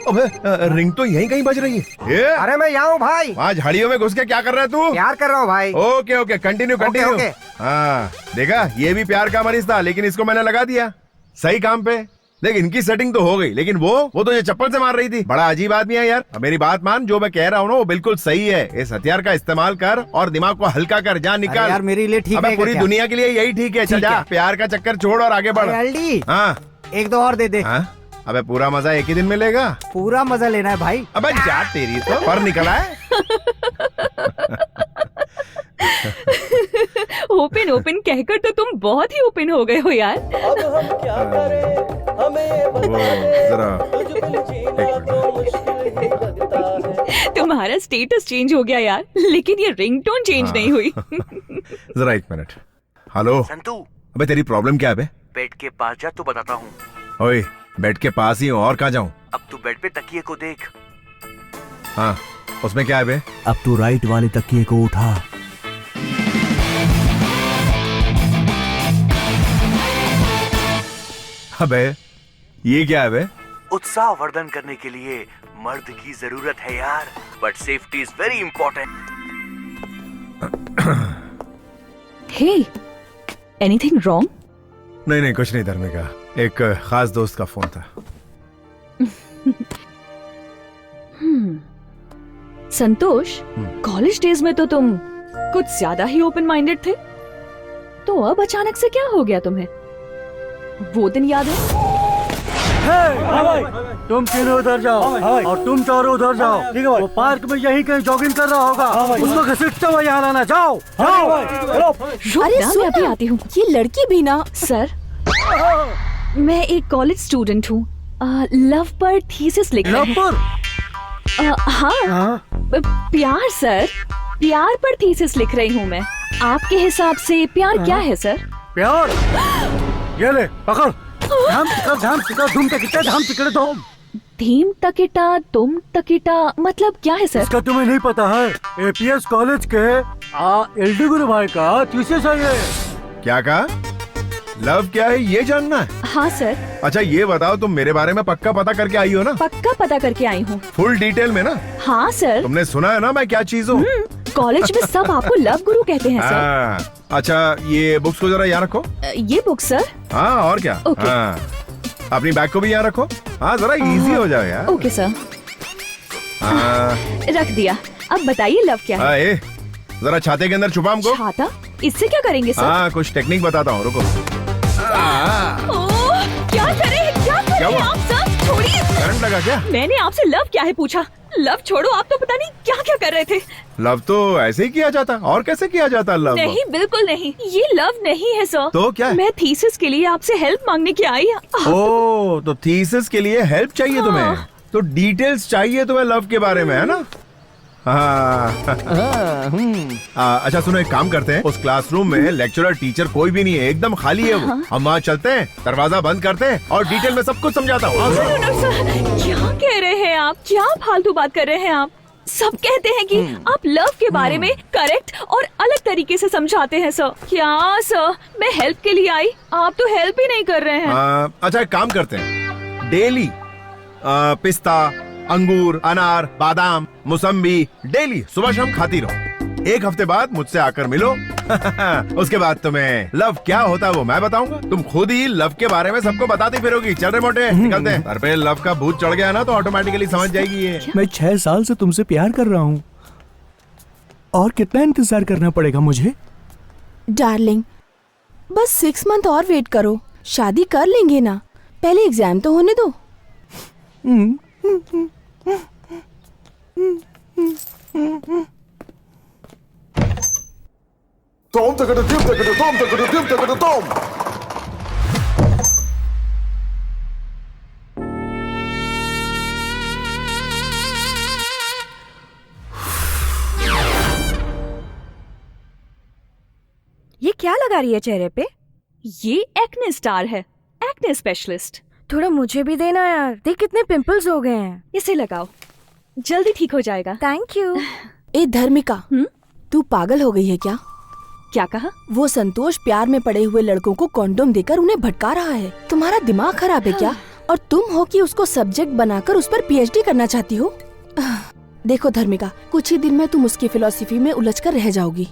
अबे रिंग तो यहीं कहीं बज रही है। अरे मैं यहाँ हूँ भाई। वहाँ झाड़ियों में घुस के क्या कर रहा है तू? प्यार कर रहा हूँ भाई। Okay continue. हाँ देखा, ये भी प्यार का मरीज था, लेकिन इसको मैंने लगा दिया सही काम पे। देख इनकी सेटिंग तो हो गई, लेकिन वो तो ये चप्पल से मार रही थी। बड़ा अजीब आदमी है यार। अब मेरी बात मान, जो मैं कह रहा हूँ ना वो बिल्कुल सही है। इस हथियार का इस्तेमाल कर और दिमाग को हल्का कर। जा निकाल। यार मेरे लिए ठीक है। पूरी दुनिया के लिए यही ठीक है। चल जा, प्यार का चक्कर छोड़ और आगे बढ़। हाँ 1-2 और दे दे। अबे पूरा मजा एक ही दिन मिलेगा। पूरा मजा लेना है भाई। अबे जा तेरी तो पर निकला है। ओपन कहकर तो तुम बहुत ही ओपन हो गए हो यार। अब हम क्या करें, हमें बता दे। तुम्हारा स्टेटस चेंज हो गया यार, लेकिन ये रिंगटोन चेंज नहीं हुई। जरा 1 मिनट। हेलो संतू, अबे तेरी प्रॉब्लम क्या है बे? बेड के पास जा तो बताता हूँ। ओए बेड के पास ही हूँ, और कहाँ जाऊँ? अब तू बेड पे तकिए को देख। हाँ उसमें क्या है बे? अब तू राइट वाले तकिए को उठा। अबे ये क्या है बे? उत्साह वर्धन करने के लिए मर्द की जरूरत है यार, but safety is very important. Hey, anything wrong? नहीं नहीं, कुछ नहीं धर्मिका, एक खास दोस्त का फोन था। संतोष, कॉलेज डेज में तो तुम कुछ ज्यादा ही ओपन माइंडेड थे, तो अब अचानक से क्या हो गया तुम्हें? वो दिन याद है? तुम तीनों उधर जाओ और तुम चारों उधर जाओ। ठीक है, वो पार्क में यही कहीं जॉगिंग कर रहा होगा, उसको घसीटते हुए यहाँ लाना। जाओ जाओ। अरे सुन मैं अभी ना, आती हूँ। ये लड़की भी ना। सर, मैं एक कॉलेज स्टूडेंट हूँ, लव पर थीसिस लिख रही हूँ। हाँ, प्यार सर, प्यार पर थीसिस लिख रही हूँ मैं। आपके हिसाब से प्यार क्या है सर? प्यार, ये ले पकड़। धाम टिकड़े तुम। धीम तकिटा तुम तकिटा मतलब क्या है सर? इसका तुम्हें नहीं पता है? एपीएस कॉलेज के एलडी गुरु भाई का थीसिस है ये। क्या कहा? लव क्या है ये जानना है? हाँ सर। अच्छा ये बताओ, तुम मेरे बारे में पक्का पता करके आई हो ना? पक्का पता करके आई हूँ। फुल डिटेल में ना? हाँ सर। तुमने सुना है ना मैं क्या चीज हूँ? कॉलेज में सब आपको लव गुरु कहते हैं सर। अच्छा ये बुक्स को जरा यहाँ रखो। ये बुक सर? हाँ और क्या। ओके। हाँ, अपनी बैग को भी यहाँ रखो। हाँ जरा इजी हो जाओ यार। Okay sir. हाँ रख दिया। अब बताइए लव क्या है? ए, जरा छाते के अंदर छुपा हमको। छाता? इससे क्या करेंगे सर? हाँ कुछ टेक्निक बताता हूँ, रुको। क्या करें आप सर? छोड़िए। करंट लगा क्या? मैंने आपसे लव क्या है पूछा। लव छोड़ो, आप तो पता नहीं क्या क्या कर रहे थे। लव तो ऐसे ही किया जाता, और कैसे किया जाता लव? नहीं बिल्कुल नहीं, ये लव नहीं है सर। तो क्या है? मैं थीसिस के लिए आपसे हेल्प मांगने की आई। ओ तो थीसिस के लिए हेल्प चाहिए तुम्हें, तो डिटेल्स चाहिए तुम्हें लव के बारे में, है ना? हाँ। अच्छा सुनो, एक काम करते हैं, उस क्लासरूम में लेक्चरर टीचर कोई भी नहीं है, एकदम खाली है वो। हम वहाँ चलते हैं, दरवाजा बंद करते हैं और डिटेल में सब कुछ समझाता हूँ। क्या कह रहे हैं आप? क्या फालतू बात कर रहे हैं आप? सब कहते हैं कि आप लव के बारे में करेक्ट और अलग तरीके से समझाते हैं सर। क्या सर, मैं हेल्प के लिए आई, आप तो हेल्प ही नहीं कर रहे हैं। अच्छा एक काम करते हैं, डेली पिस्ता, अंगूर, अनार, बादाम, मौसम्बी डेली सुबह शाम खाती रहो। एक हफ्ते बाद मुझसे आकर मिलो। उसके बाद तुम्हें लव क्या होता है वो मैं बताऊंगा, तुम खुद ही लव के बारे में सबको बताती फिरोगी। चल रहे मोटे, निकलते हैं। सर पे लव का भूत चढ़ गया ना तो ऑटोमेटिकली समझ जाएगी ये। मैं 6 साल से तुमसे प्यार कर रहा हूँ, और कितना इंतजार करना पड़ेगा मुझे? डार्लिंग, बस 6 मंथ और वेट करो, शादी कर लेंगे ना। पहले एग्जाम तो होने दो। Tom, taka dim, taka tom, taka dim, taka tom. ये क्या लगा रही है चेहरे पे? ये एक्ने स्टार है, एक्ने स्पेशलिस्ट। थोड़ा मुझे भी देना यार, देख कितने पिंपल्स हो गए हैं। इसे लगाओ, जल्दी ठीक हो जाएगा। Thank you. ए धर्मिका, तू पागल हो गई है क्या? क्या कहा? वो संतोष प्यार में पड़े हुए लड़कों को कॉन्डोम देकर उन्हें भटका रहा है। तुम्हारा दिमाग खराब है क्या? और तुम हो कि उसको सब्जेक्ट बनाकर उस पर पीएचडी करना चाहती हो? देखो धर्मिका, कुछ ही दिन में तुम उसकी फिलॉसफी में उलझकर रह जाओगी।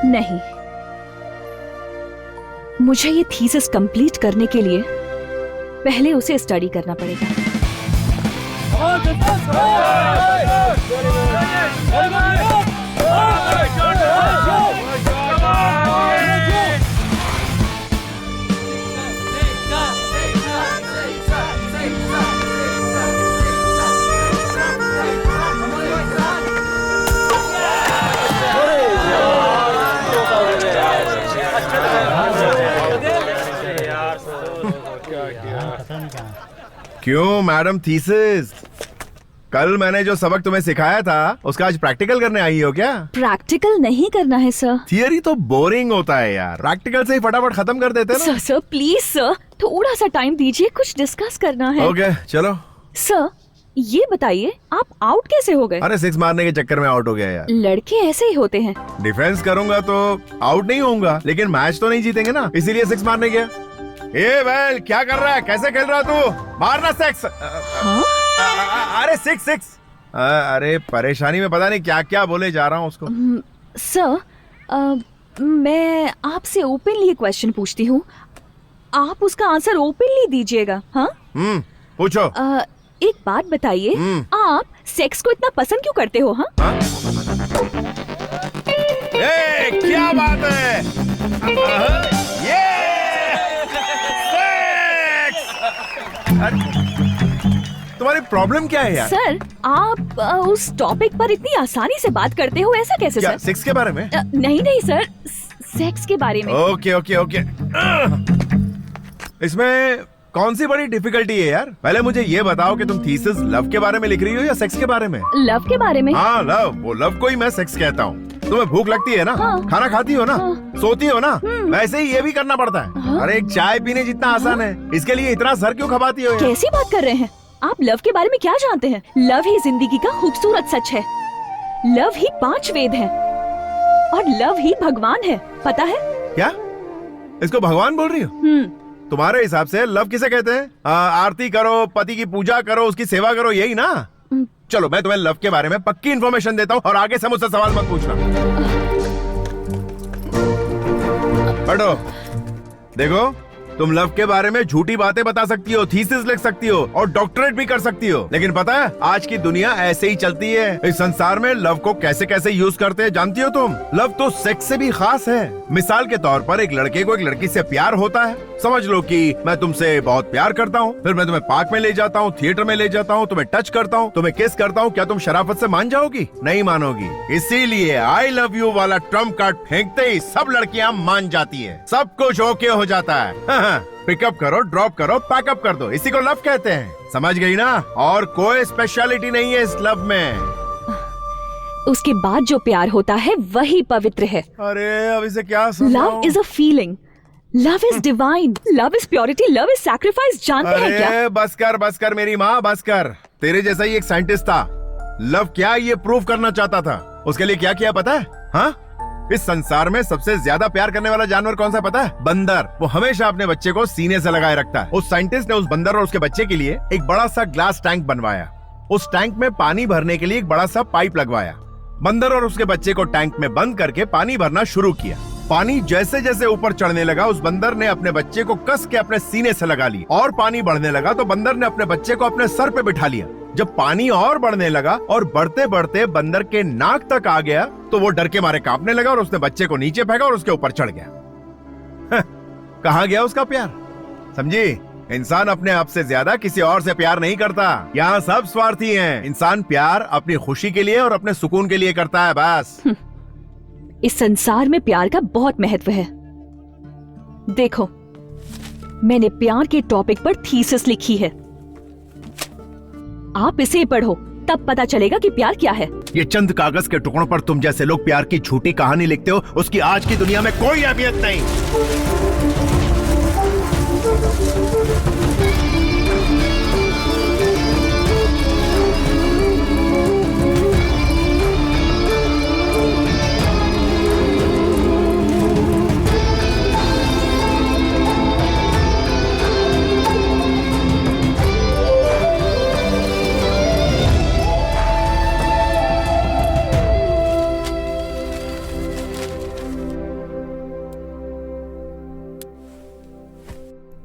नहीं, मुझे ये थीसिस कंप्लीट करने के लिए पहले उसे स्टडी करना पड़ेगा। क्यों मैडम थीसिस, कल मैंने जो सबक तुम्हें सिखाया था उसका आज प्रैक्टिकल करने आई हो क्या? प्रैक्टिकल नहीं करना है सर। थियरी तो बोरिंग होता है यार, प्रैक्टिकल से ही फटाफट खत्म कर देते हैं ना। सर प्लीज सर, थोड़ा सा टाइम दीजिए, कुछ डिस्कस करना है। ओके चलो। सर ये बताइए, आप आउट कैसे हो गए? अरे 6 मारने के चक्कर में आउट हो गया यार। लड़के ऐसे ही होते हैं। डिफेंस करूंगा तो आउट नहीं होऊंगा, लेकिन मैच तो नहीं जीतेंगे ना, इसीलिए 6 मारने गया। ए वेल, क्या कर रहा है, कैसे खेल रहा है तू? मारना 6। अरे 6 6 अरे परेशानी में पता नहीं क्या क्या बोले जा रहा हूँ उसको। सर, मैं आपसे ओपनली एक क्वेश्चन पूछती हूँ, आप उसका आंसर ओपनली दीजिएगा। हाँ, पूछो। एक बात बताइए, आप सेक्स को इतना पसंद क्यों करते हो? हाँ, क्या बात है, ये तुम्हारी प्रॉब्लम क्या है यार? सर, आप उस टॉपिक पर इतनी आसानी से बात करते हो, ऐसा कैसे? क्या, सर, सेक्स के बारे में? नहीं सर, सेक्स के बारे में। ओके। इसमें कौन सी बड़ी डिफिकल्टी है यार? पहले मुझे ये बताओ कि तुम थीसिस लव के बारे में लिख रही हो या सेक्स के बारे में? लव के बारे में। हाँ, लव, वो लव को ही मैं सेक्स कहता हूँ। तुम्हें भूख लगती है ना? हाँ। खाना खाती हो ना? सोती हो ना? वैसे ही ये भी करना पड़ता है। अरे एक चाय पीने जितना आसान है, इसके लिए इतना सर क्यों खपाती हो यार? कैसी बात कर रहे हैं आप? लव के बारे में क्या जानते हैं? लव ही जिंदगी का खूबसूरत सच है। लव ही 5 वेद है और लव ही भगवान है, पता है? क्या इसको भगवान बोल रही हो? तुम्हारे हिसाब से लव किसे कहते हैं? आरती करो, पति की पूजा करो, उसकी सेवा करो, यही ना? चलो मैं तुम्हें लव के बारे में पक्की इन्फॉर्मेशन देता हूँ और आगे से मुझसे सवाल मत पूछना। बैठो। देखो, तुम लव के बारे में झूठी बातें बता सकती हो, थीसिस लिख सकती हो और डॉक्टरेट भी कर सकती हो, लेकिन पता है आज की दुनिया ऐसे ही चलती है। इस संसार में लव को कैसे कैसे यूज करते हैं जानती हो तुम? लव तो सेक्स से भी खास है। मिसाल के तौर पर एक लड़के को एक लड़की से प्यार होता है। समझ लो कि मैं तुमसे बहुत प्यार करता हूँ, फिर मैं तुम्हें पार्क में ले जाता हूँ, थिएटर में ले जाता हूँ, तुम्हें टच करता हूँ, तुम्हें किस करता हूँ। क्या तुम शराफत से मान जाओगी? नहीं मानोगी। इसीलिए आई लव यू वाला ट्रम्प कार्ड फेंकते ही सब लड़कियां मान जाती है, सब कुछ ओके हो जाता है। पिकअप करो, ड्रॉप करो, पैकअप कर दो, इसी को लव कहते हैं। समझ गई ना? और कोई स्पेशलिटी नहीं है इस लव में। उसके बाद जो प्यार होता है वही पवित्र है। अरे अब इसे क्या समझाऊं? Love is a feeling, love is divine, love is purity, love is sacrifice. जानते हैं क्या? अरे बस कर मेरी माँ, बस कर। तेरे जैसा ही एक साइंटिस्ट था, लव क्या ये प्रूव करना चाहता था। उसके लिए क्या किया पता है? हाँ, इस संसार में सबसे ज्यादा प्यार करने वाला जानवर कौन सा पता है? बंदर। वो हमेशा अपने बच्चे को सीने से लगाए रखता है। उस साइंटिस्ट ने उस बंदर और उसके बच्चे के लिए एक बड़ा सा ग्लास टैंक बनवाया। उस टैंक में पानी भरने के लिए एक बड़ा सा पाइप लगवाया। बंदर और उसके बच्चे को टैंक में बंद करके पानी भरना शुरू किया। पानी जैसे जैसे ऊपर चढ़ने लगा, उस बंदर ने अपने बच्चे को कस के अपने सीने से लगा लिया और पानी बढ़ने लगा तो बंदर ने अपने बच्चे को अपने सर पे बिठा लिया। जब पानी और बढ़ने लगा और बढ़ते बढ़ते बंदर के नाक तक आ गया तो वो डर के मारे कांपने लगा और उसने बच्चे को नीचे फेंका और उसके ऊपर चढ़ गया। कहाँ गया उसका प्यार? समझी? इंसान अपने आप से ज्यादा किसी और से प्यार नहीं करता। यहाँ सब स्वार्थी हैं। इंसान प्यार अपनी खुशी के लिए और अपने सुकून के लिए करता है, बस। इस संसार में प्यार का बहुत महत्व है। देखो, मैंने प्यार के टॉपिक पर थीसिस लिखी है। आप इसे पढ़ो, तब पता चलेगा कि प्यार क्या है। ये चंद कागज के टुकड़ों पर तुम जैसे लोग प्यार की झूठी कहानी लिखते हो, उसकी आज की दुनिया में कोई अहमियत नहीं।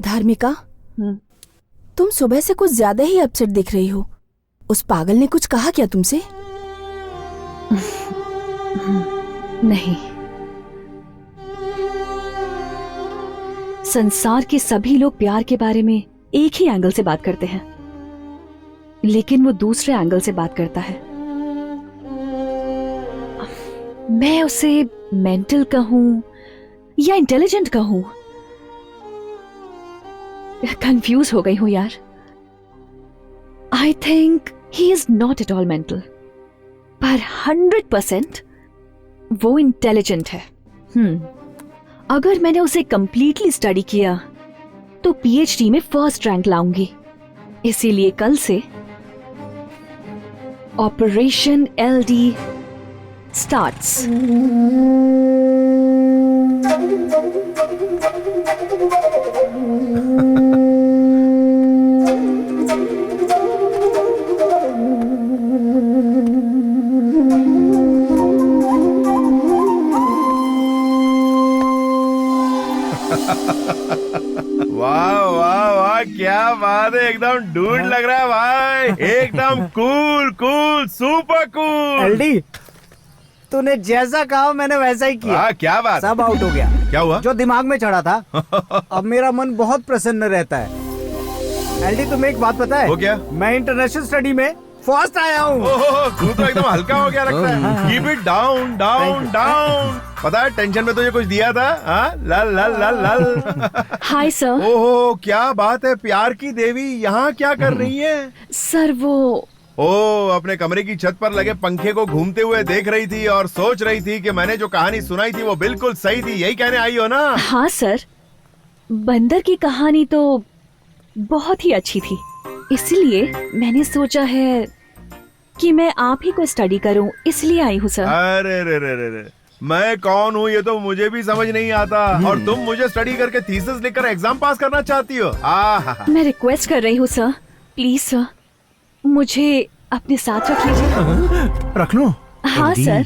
धार्मिका, तुम सुबह से कुछ ज्यादा ही अपसेट दिख रही हो। उस पागल ने कुछ कहा क्या तुमसे? नहीं, संसार के सभी लोग प्यार के बारे में एक ही एंगल से बात करते हैं, लेकिन वो दूसरे एंगल से बात करता है। मैं उसे मेंटल कहूं या इंटेलिजेंट कहूं, कंफ्यूज हो गई हूं यार। I think he is not at all mental, पर 100% वो इंटेलिजेंट है। अगर मैंने उसे कंप्लीटली स्टडी किया तो पीएचडी में फर्स्ट रैंक लाऊंगी। इसीलिए कल से ऑपरेशन एलडी स्टार्ट्स। क्या बात है, एकदम डूड लग रहा है भाई, एकदम cool cool super cool. LD, तूने जैसा कहा मैंने वैसा ही किया। क्या बात, सब आउट हो गया। क्या हुआ? जो दिमाग में चढ़ा था अब मेरा मन बहुत प्रसन्न रहता है। एलडी, तुम्हें एक बात पता है? वो क्या? मैं इंटरनेशनल स्टडी में फर्स्ट आया हूँ। तू तो एकदम हल्का हो गया लगता है। Keep it down down down. पता है टेंशन में तो ये कुछ दिया था। लल लल लल लल। Hi sir. ओहो, क्या बात है, प्यार की देवी यहाँ क्या कर रही है? सर वो अपने कमरे की छत पर लगे पंखे को घूमते हुए देख रही थी और सोच रही थी कि मैंने जो कहानी सुनाई थी वो बिल्कुल सही थी, यही कहने आई हो ना? हाँ सर, बंदर की कहानी तो बहुत ही अच्छी थी, इसलिए मैंने सोचा है कि मैं आप ही को स्टडी करूं, इसलिए आई हूँ सर। अरे रे रे रे रे, मैं कौन हूँ ये तो मुझे भी समझ नहीं आता, और तुम मुझे स्टडी करके थीसिस लिखकर एग्जाम पास करना चाहती हो? मैं रिक्वेस्ट कर रही हूँ सर, प्लीज सर, मुझे अपने साथ रख लीजिए। रख लो। हाँ सर।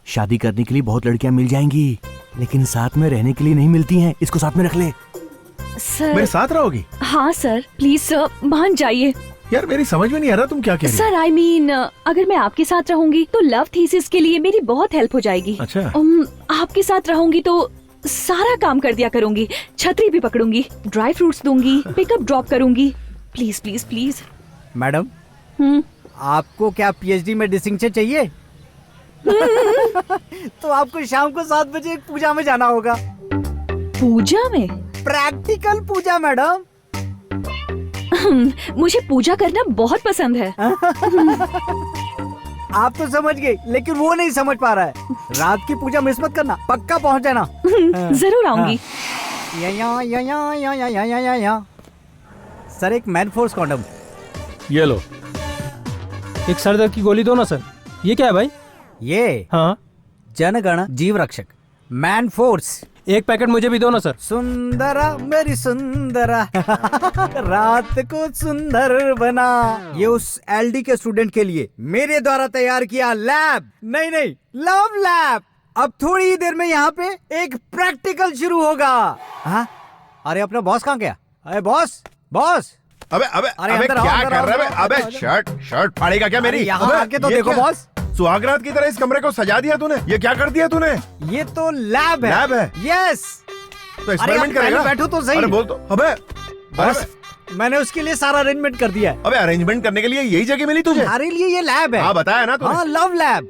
शादी करने के लिए बहुत लड़कियां मिल जाएंगी, लेकिन साथ में रहने के लिए नहीं मिलती हैं। इसको साथ में रख ले। सर मेरे साथ रहोगी? हाँ सर, प्लीज सर, मान जाइए। यार मेरी समझ में नहीं आ रहा तुम क्या कह रही हो? सर आई मीन, अगर मैं आपके साथ रहूंगी तो लव थीसिस के लिए मेरी बहुत हेल्प हो जाएगी। अच्छा। आपके साथ रहूंगी तो सारा काम कर दिया करूंगी, छतरी भी पकड़ूंगी, ड्राई फ्रूट्स दूंगी, पिकअप ड्रॉप करूंगी। Please please please. मैडम, आपको क्या पीएचडी में डिस्टिंक्शन चाहिए? तो आपको शाम को 7 बजे एक पूजा में जाना होगा। पूजा में? प्रैक्टिकल पूजा मैडम। मुझे पूजा करना बहुत पसंद है। आप तो समझ गए, लेकिन वो नहीं समझ पा रहा है। रात की पूजा मिस मत करना, पक्का पहुंच जाना। जरूर आऊंगी। सर, एक मैन फोर्स कॉन्डम। ये लो। एक सर दर्द की गोली दो ना सर। ये क्या है भाई? ये हाँ, जनगण जीव रक्षक मैन फोर्स। एक पैकेट मुझे भी दो ना सर। सुंदरा मेरी सुंदरा रात को सुंदर बना। ये उस एलडी के स्टूडेंट के लिए मेरे द्वारा तैयार किया लैब, नहीं लव लैब। अब थोड़ी ही देर में यहाँ पे एक प्रैक्टिकल शुरू होगा। हाँ? अरे अपना बॉस कहाँ गया? अरे बॉस बॉस। अबे क्या कर रहा है? अबे शर्ट फाड़ेगा क्या मेरी? यहाँ आके तो देखो बॉस, सुहागरात की तरह इस कमरे को सजा दिया तूने। ये क्या कर दिया तूने? ये तो लैब है। लैब है? यस। तो एक्सपेरिमेंट करेगा? बैठो तो सही। अरे बोल तो। अबे बॉस, मैंने उसके लिए सारा अरेंजमेंट कर दिया है। अबे अरेंजमेंट करने के लिए यही जगह मिली तुझे? हमारे लिए ये लैब है। हाँ बताया ना तूने। हाँ, लव लैब।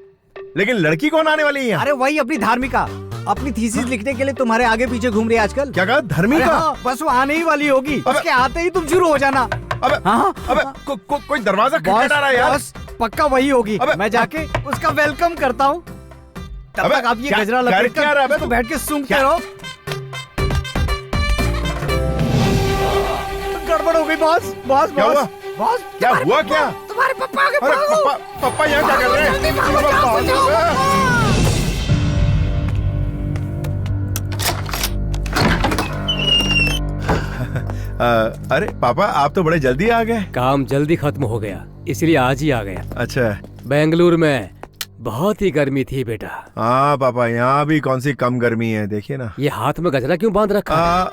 लेकिन लड़की कौन आने वाली है यहाँ? अरे वही अपनी धार्मिका, अपनी थीसिस लिखने के लिए तुम्हारे आगे पीछे घूम रही है आजकल। क्या कहा? धर्मिका? हाँ, बस वो आने ही वाली होगी। उसके आते ही तुम शुरू हो जाना। कोई दरवाजा खटखटा रहा है यार। बस पक्का वही होगी। मैं जाके उसका वेलकम करता हूँ। तब तक आप ये गजरा लपेट कर तो बैठ के सूंघते रहो। गड़बड़ हो गई बॉस। बॉस क्या हुआ? बॉस क्या हुआ? क्या तुम्हारे पप्पा आ गए। अरे पप्पा यहाँ क्या कर रहे हैं? अरे पापा, आप तो बड़े जल्दी आ गए। काम जल्दी खत्म हो गया, इसलिए आज ही आ गया। अच्छा। बेंगलुरु में बहुत ही गर्मी थी बेटा। हाँ पापा, यहाँ भी कौन सी कम गर्मी है, देखिए ना। ये हाथ में गजरा क्यों बांध रखा है?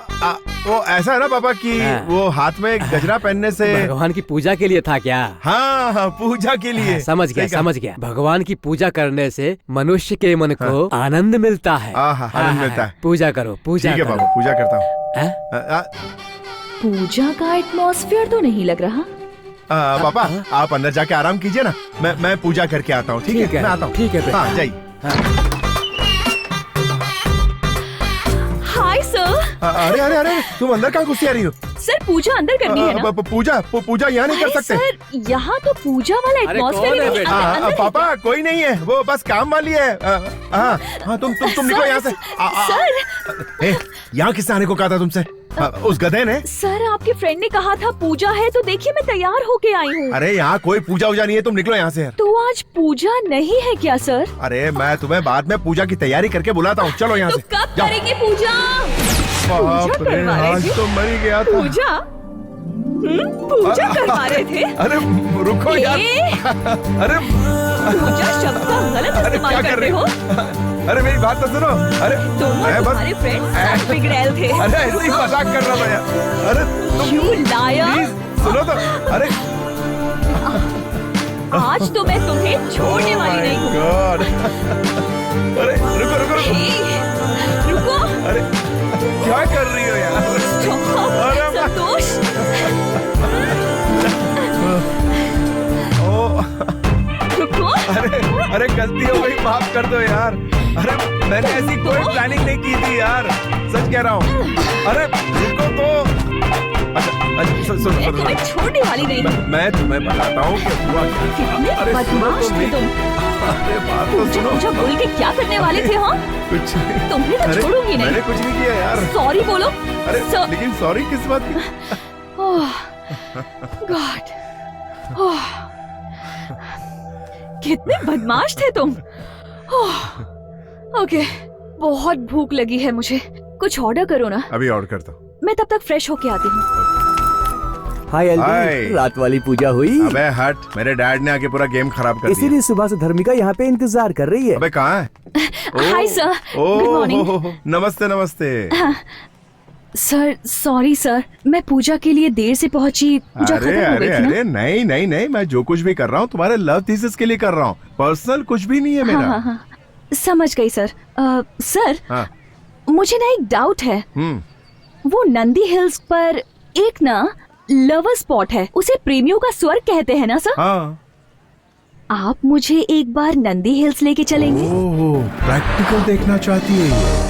वो ऐसा है ना पापा कि वो हाथ में गजरा पहनने से भगवान की पूजा के लिए था क्या? हाँ, पूजा के लिए। समझ गया। भगवान की पूजा करने से मनुष्य के मन को आनंद मिलता है। आनंद मिलता है। पूजा करो, पूजा। ठीक है पापा, पूजा करता हूँ। पूजा का एटमॉस्फेयर तो नहीं लग रहा। पापा आप अंदर जाके आराम कीजिए ना, मैं पूजा करके आता हूँ। ठीक है, मैं आता हूँ। ठीक है। हाँ जाइए। Hi sir. अरे तुम अंदर कहाँ घुसी आ रही हो? सर पूजा अंदर करनी है ना? पूजा यहाँ नहीं कर सकते सर, यहाँ तो पूजा वाला एटमॉस्फेयर नहीं। पापा कोई नहीं है, वो बस काम वाली है। हाँ तुम निकलो यहाँ से। सर यहाँ किसने आने को कहा था तुमसे? उस गधे ने। सर आपके फ्रेंड ने कहा था पूजा है, तो देखिए मैं तैयार होके आई हूँ। अरे यहाँ कोई पूजा वूजा नहीं है, तुम निकलो यहाँ से। तो आज पूजा नहीं है क्या सर? अरे मैं तुम्हें बाद में पूजा की तैयारी करके बुलाता हूँ, चलो यहाँ से। कब करेंगे पूजा? बाप रे, आज तो मर ही गया था। पूजा करवा रहे थे? अरे रुको यार। अरे पूजा शब्द का गलत इस्तेमाल कर रहे हो। अरे मेरी बात तो सुनो। अरे तुम और तुम्हारे फ्रेंड्स सब बिगड़ैल थे। अरे ऐसे ही मजाक कर रहा था यार। अरे तुम You liar! प्लीज सुनो तो। अरे आज तो मैं तुम्हें छोड़ने वाली नहीं हूँ। गॉड। अरे रुको रुको रुको। Hey, रुको। अरे क्या कर रही हो यार? Stop, संतोष। रुको। अरे गलती हो गई, माफ कर दो यार। अरे मैंने ऐसी कोई प्लानिंग नहीं की थी यार, सच कह रहा हूँ। अरे रुको तो। अच्छा सुनो मैं तुम्हें छोड़ने वाली नहीं हूँ। मैं तुम्हें बताता हूँ कि हुआ क्या। कितने बदमाश थे तुम। अरे बात तो सुनो। मुझे बोल के क्या करने वाले थे हाँ? कुछ नहीं। तुम्हें तो अरे, छोड़ूंगी नहीं। मैंने कुछ नहीं किया यार। सॉरी बोलो। अरे लेकिन सॉरी किस बात की? गॉड, कितने बदमाश थे तुम। ओके, बहुत भूख लगी है मुझे, कुछ ऑर्डर करो ना। अभी ऑर्डर करता हूँ। मैं तब तक फ्रेश होके आती हूँ। हाय हाय। एल्विन, रात वाली पूजा हुई? अबे हट, मेरे डैड ने आके पूरा गेम खराब कर दिया। इसीलिए सुबह से धर्मिका यहाँ पे इंतजार कर रही है। अबे कहाँ है? Hi sir, good morning. नमस्ते नमस्ते। सर सॉरी सर, मैं पूजा के लिए देर से पहुंची। पूजा अरे खत्म हो अरे गई थी ना। अरे नहीं नहीं नहीं, मैं जो कुछ भी कर रहा हूँ तुम्हारे लव थीसिस के लिए कर रहा हूँ, पर्सनल कुछ भी नहीं है मेरा। हाँ, समझ गई सर। सर हाँ। मुझे ना एक डाउट है। वो नंदी हिल्स पर एक ना लवर स्पॉट है, उसे प्रेमियों का स्वर्ग कहते हैं ना सर? हाँ। आप मुझे एक बार नंदी हिल्स लेके चलेंगे? ओह, प्रैक्टिकल देखना चाहती है ये।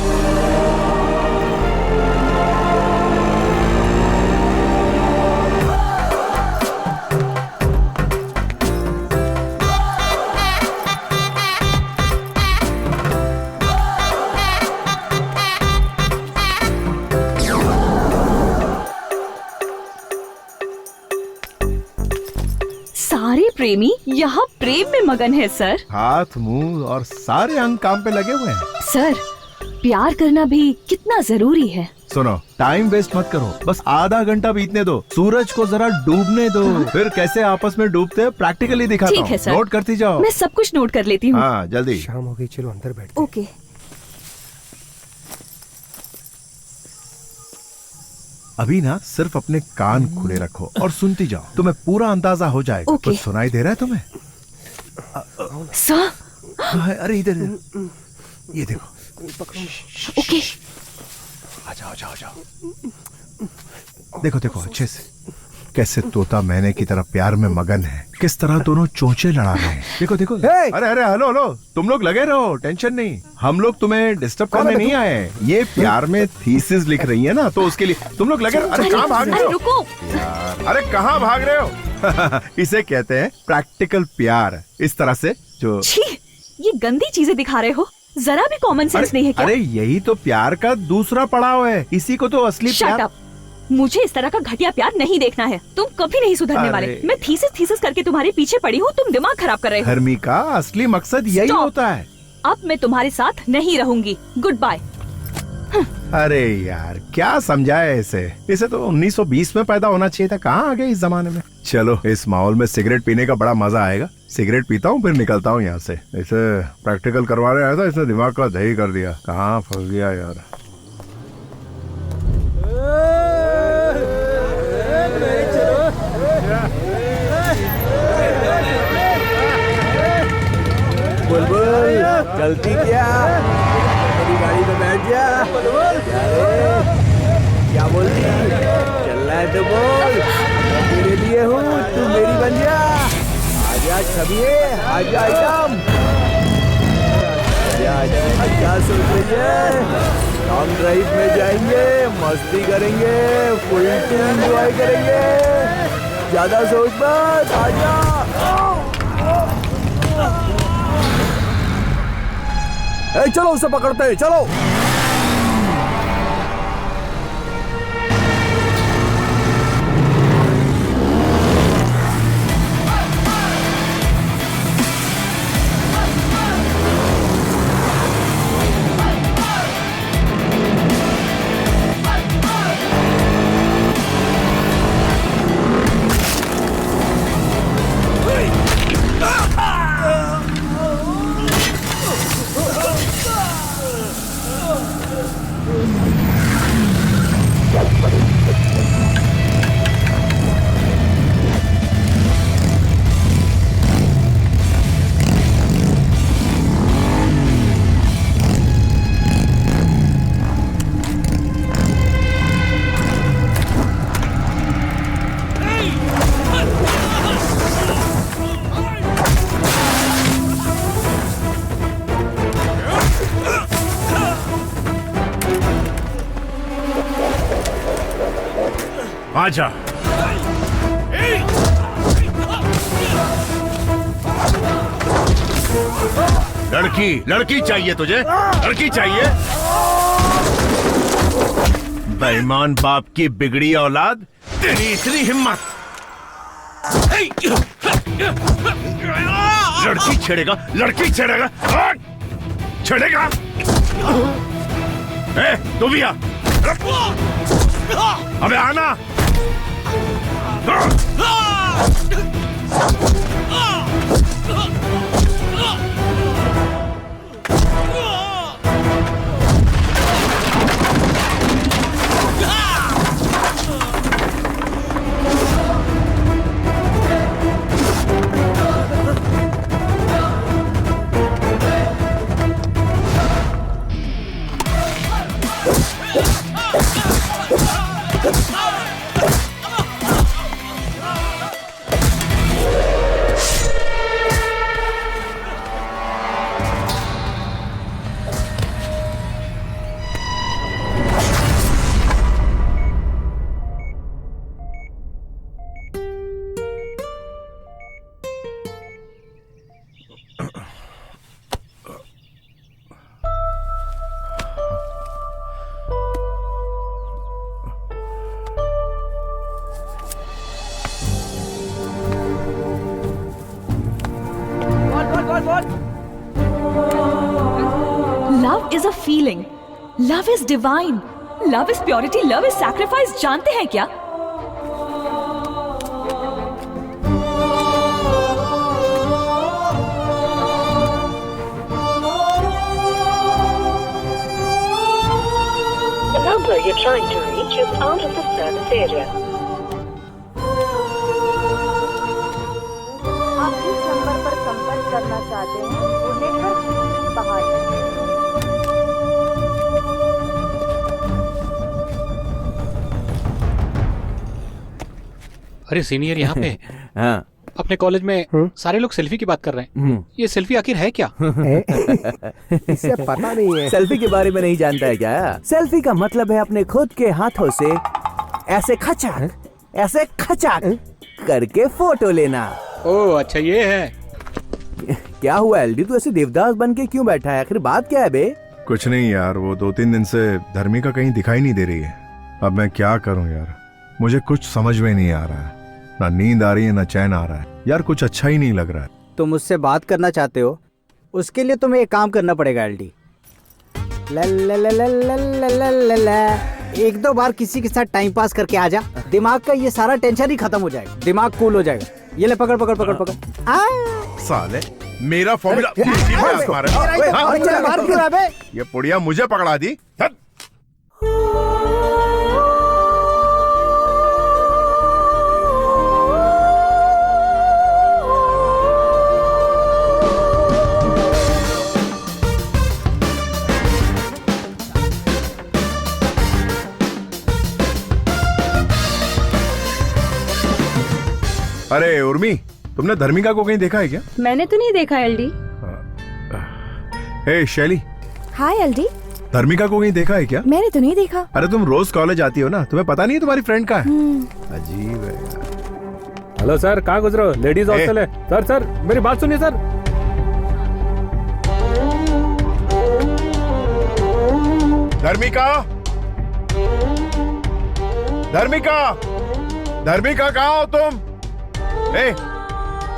सारे प्रेमी यहाँ प्रेम में मगन है सर। हाथ मुंह और सारे अंग काम पे लगे हुए हैं। सर प्यार करना भी कितना जरूरी है। सुनो, टाइम वेस्ट मत करो, बस आधा घंटा बीतने दो, सूरज को जरा डूबने दो, फिर कैसे आपस में डूबते हैं प्रैक्टिकली दिखाता ठीक हूँ। है सर, नोट करती जाओ। मैं सब कुछ नोट कर लेती हूँ। हाँ जल्दी। शाम हो गई, चलो अंदर बैठ। ओके। अभी ना सिर्फ अपने कान खुले रखो और सुनती जाओ, तुम्हें पूरा अंदाजा हो जाएगा। ओके। कुछ सुनाई दे रहा है तुम्हें? सर अरे इधर ये देखो। ओके। आ जाओ आ जाओ। देखो देखो अच्छे से, कैसे तोता मैने की तरह प्यार में मगन है, किस तरह दोनों चोंचे लड़ा रहे हैं। देखो देखो। अरे अरे हेलो हेलो, तुम लोग लगे रहो, टेंशन नहीं, हम लोग तुम्हें डिस्टर्ब करने नहीं आए। ये प्यार में थीसिस लिख रही है ना, तो उसके लिए तुम लोग लगे। अरे कहाँ भाग रहे हो? रुको यार, अरे कहाँ भाग रहे हो? इसे कहते हैं प्रैक्टिकल प्यार। इस तरह से जो छी, ये गंदी चीजें दिखा रहे हो, जरा भी कॉमन सेंस नहीं है क्या? अरे यही तो प्यार का दूसरा पड़ाव है, इसी को तो असली शट अप, मुझे इस तरह का घटिया प्यार नहीं देखना है। तुम कभी नहीं सुधरने वाले। मैं थीसिस करके तुम्हारे पीछे पड़ी हूँ, तुम दिमाग खराब कर रहे हो। धर्मी का असली मकसद यही Stop. होता है। अब मैं तुम्हारे साथ नहीं रहूंगी, गुड बाय। अरे यार क्या समझाया इसे तो 1920 में पैदा होना चाहिए था, कहाँ आ गए इस जमाने में। चलो, इस माहौल में सिगरेट पीने का बड़ा मजा आएगा। सिगरेट पीता हूँ फिर निकलता हूँ यहाँ से। इसे प्रैक्टिकल करवाने आया था, इसने दिमाग का दही कर दिया। कहाँ फंस गया यार। बुलबुल चलती क्या? मेरी गाड़ी में बैठ जा। क्या बोलती? चलना है तो बोल, मैं तेरे लिए हूँ, तू मेरी बन जा। आजा छबिए, आजा आइटम, अच्छा सोच रही है। लॉन्ग ड्राइव में जाएंगे, मस्ती करेंगे, फुल एंजॉय करेंगे, ज्यादा सोच मत, आजा। चलो उसे पकड़ते हैं, चलो। आजा। लड़की चाहिए तुझे? लड़की चाहिए? बेईमान बाप की बिगड़ी औलाद, तेरी इतनी हिम्मत! लड़की छेड़ेगा? छेड़ेगा? तू भी आ। अबे आना। Love is a feeling, love is divine, love is purity, love is sacrifice. जानते हैं क्या? The number you're trying to reach is out of the service area. आप जिस नंबर पर संपर्क करना चाहते हैं वो नेटवर्क से बाहर है। अरे सीनियर यहाँ पे। हाँ। अपने कॉलेज में सारे लोग सेल्फी की बात कर रहे हैं। ये सेल्फी आखिर है क्या? इसे पता नहीं है। सेल्फी के बारे में नहीं जानता है क्या? सेल्फी का मतलब है अपने खुद के हाथों से ऐसे खचाक करके फोटो लेना। ओह अच्छा ये है। क्या हुआ एलडी, तू ऐसे देवदास बन के क्यों बैठा है? आखिर बात क्या है बे? कुछ नहीं यार, वो 2-3 दिन से धर्मिका कहीं दिखाई नहीं दे रही है। अब मैं क्या करूं यार, मुझे कुछ समझ में नहीं आ रहा है। ना नींद आ रही है ना चैन आ रहा है यार, कुछ अच्छा ही नहीं लग रहा है। तुम मुझसे बात करना चाहते हो, उसके लिए तुम्हें एक काम करना पड़ेगा एलडी। एक दो बार किसी के साथ टाइम पास करके आ जा, दिमाग का ये सारा टेंशन ही खत्म हो जाएगा, दिमाग कूल हो जाएगा। ये ले पकड़ पकड़ पकड़ पकड़। साले मेरा फॉर्मूला ये पुड़िया मुझे पकड़ा दी। अरे उर्मी, तुमने धर्मिका को कहीं देखा है क्या? मैंने तो नहीं देखा एलडी। हे शैली। हाय एलडी। धर्मिका को कहीं देखा है क्या? मैंने तो नहीं देखा। अरे तुम रोज कॉलेज आती हो ना, तुम्हें पता नहीं है तुम्हारी फ्रेंड का है? अजीब है। हेलो सर, कहाँ गुजरे हो? लेडीज हॉस्टल है। सर सर मेरी बात सुनिए सर। धर्मिका, धर्मिका, धर्मिका कहाँ हो तुम?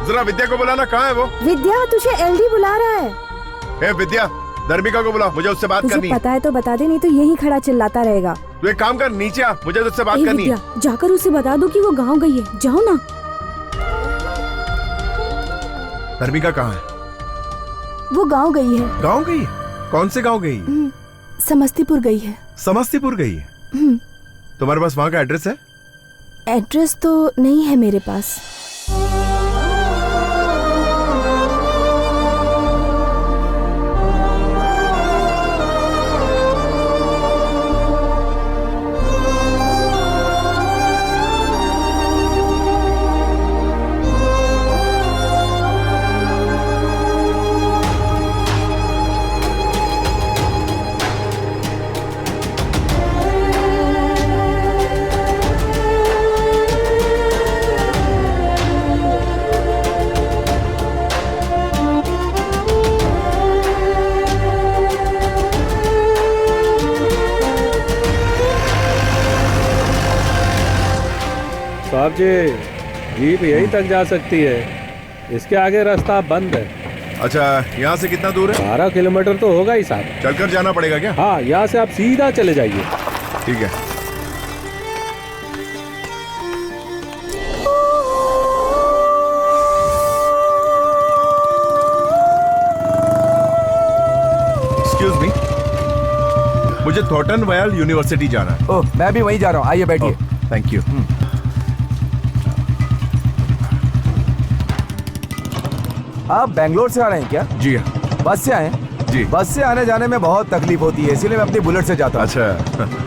जरा विद्या को बुलाना, कहाँ है वो? विद्या, तुझे एलडी बुला रहा है। विद्या, धर्मिका को बुला, मुझे उससे बात करनी है। पता है तो बता दे, नहीं तो यही खड़ा चिल्लाता रहेगा। तू एक काम कर, नीचे आ, मुझे उससे बात करनी है। जाकर उसे बता दो कि वो गांव गई है, जाओ ना। धर्मिका कहाँ है? वो गांव गई है। गांव गई है? कौन से गांव गई है? समस्तीपुर गई है। समस्तीपुर गई है? तुम्हारे पास वहाँ का एड्रेस है? एड्रेस तो नहीं है मेरे पास। बच्चे, जीप यहीं तक जा सकती है, इसके आगे रास्ता बंद है। अच्छा, यहाँ से कितना दूर है? 12 किलोमीटर तो होगा ही साहब। चलकर जाना पड़ेगा क्या? हाँ, यहाँ से आप सीधा चले जाइए। ठीक है। एक्सक्यूज मी, मुझे थॉर्टन वायल यूनिवर्सिटी जाना है। ओह, मैं भी वहीं जा रहा हूँ, आइए बैठिए। Thank you. आप बेंगलोर से आ रहे हैं क्या? जी हाँ। बस से आए हैं? जी। बस से आने जाने में बहुत तकलीफ होती है, इसीलिए मैं अपनी बुलेट से जाता हूँ। अच्छा।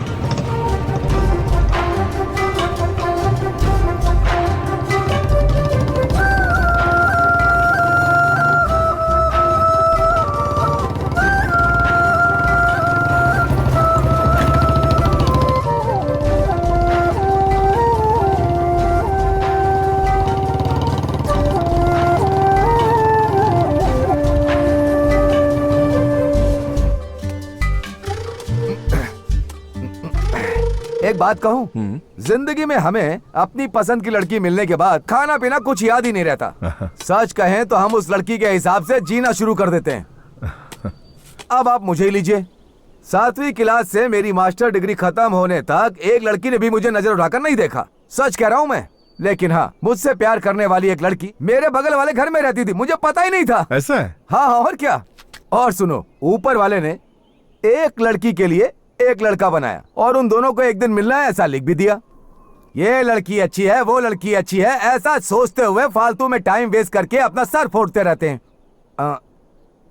एक बात कहूँ, जिंदगी में हमें अपनी पसंद की लड़की मिलने के बाद खाना पीना कुछ याद ही नहीं रहता। सच कहें तो हम उस लड़की के हिसाब से जीना शुरू कर देते हैं। अब आप मुझे ही लीजिए, 7वीं क्लास से मेरी मास्टर डिग्री खत्म होने तक एक लड़की ने भी मुझे नजर उठाकर नहीं देखा। सच कह रहा हूँ मैं। लेकिन हाँ, मुझसे प्यार करने वाली एक लड़की मेरे बगल वाले घर में रहती थी, मुझे पता ही नहीं था। ऐसा है? हाँ, और क्या। और सुनो, ऊपर वाले ने एक लड़की के लिए एक लड़का बनाया और उन दोनों को एक दिन मिलना है ऐसा लिख भी दिया। ये लड़की अच्छी है, वो लड़की अच्छी है, ऐसा सोचते हुए फालतू में टाइम वेस्ट करके अपना सर फोड़ते रहते हैं।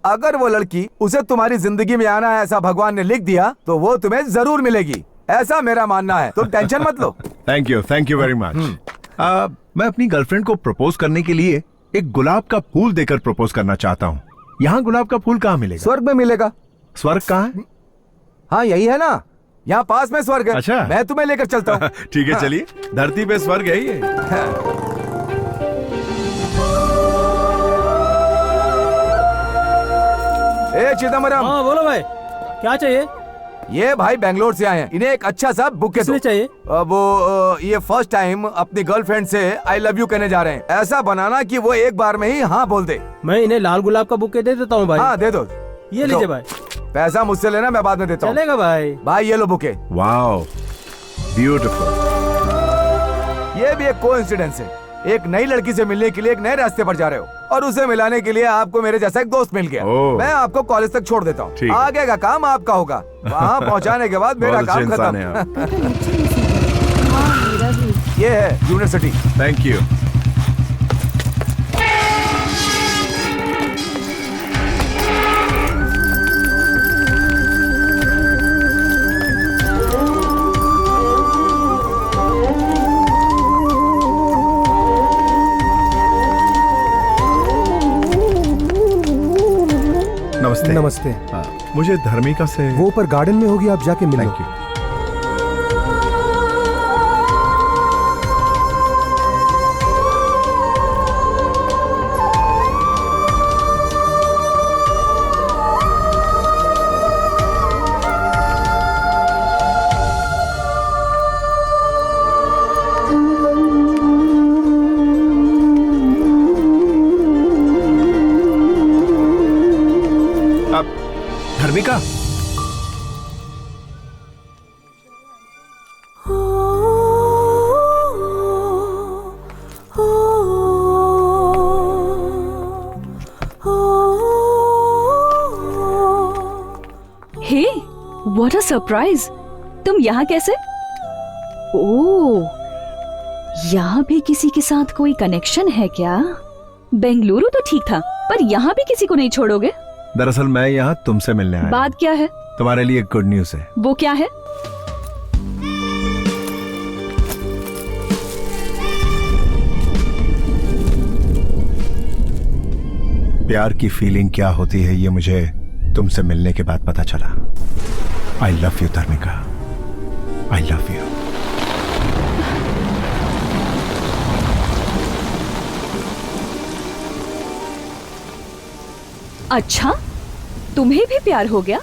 अगर वो लड़की उसे तुम्हारी जिंदगी में आना है ऐसा भगवान ने लिख दिया तो वो तुम्हें जरूर मिलेगी, ऐसा मेरा मानना है। तुम टेंशन मत लो। Thank you very much. मैं अपनी गर्लफ्रेंड को प्रपोज करने के लिए एक गुलाब का फूल देकर प्रपोज करना चाहता हूँ। यहाँ गुलाब का फूल कहाँ मिलेगा? स्वर्ग में मिलेगा। स्वर्ग कहाँ है? हाँ, यही है ना, यहाँ पास में स्वर्ग है। अच्छा, मैं तुम्हें लेकर चलता हूँ। ठीक है, चलिए। धरती पे स्वर्ग है ये। ए चिदम्बरम। हाँ बोलो भाई, क्या चाहिए? ये भाई बेंगलोर से आए हैं, इन्हें एक अच्छा सा बुके दो। चाहिए? वो ये फर्स्ट टाइम अपनी गर्लफ्रेंड से आई लव यू कहने जा रहे हैं। ऐसा बनाना कि वो एक बार में ही हाँ बोल दे। मैं इन्हें लाल गुलाब का बुके दे देता हूँ भाई। हाँ, दे दो। ये लीजिए भाई। पैसा मुझसे लेना, मैं बाद में देता हूँ। चलेगा भाई। भाई ये लो बुके। Wow, beautiful. ये भी एक कोइंसिडेंस है, एक नई लड़की से मिलने के लिए एक नए रास्ते पर जा रहे हो और उसे मिलाने के लिए आपको मेरे जैसा एक दोस्त मिल गया। मैं आपको कॉलेज तक छोड़ देता हूँ, आगे का काम आपका होगा। वहाँ पहुँचाने के बाद मेरा काम खत्म। ये है यूनिवर्सिटी। Thank you. नमस्ते। नमस्ते। मुझे धर्मिका से। वो ऊपर गार्डन में होगी, आप जाके मिलो। Thank you. Dharmika, hey, what a surprise! तुम यहाँ कैसे? ओह, यहाँ भी किसी के साथ कोई कनेक्शन है क्या? बेंगलुरु तो ठीक था, पर यहाँ भी किसी को नहीं छोड़ोगे? दरअसल मैं यहाँ तुमसे मिलने आया। बात क्या है? तुम्हारे लिए गुड न्यूज है। वो क्या है? प्यार की फीलिंग क्या होती है ये मुझे तुमसे मिलने के बाद पता चला। I love you Dharmika, I love you. अच्छा, तुम्हें भी प्यार हो गया?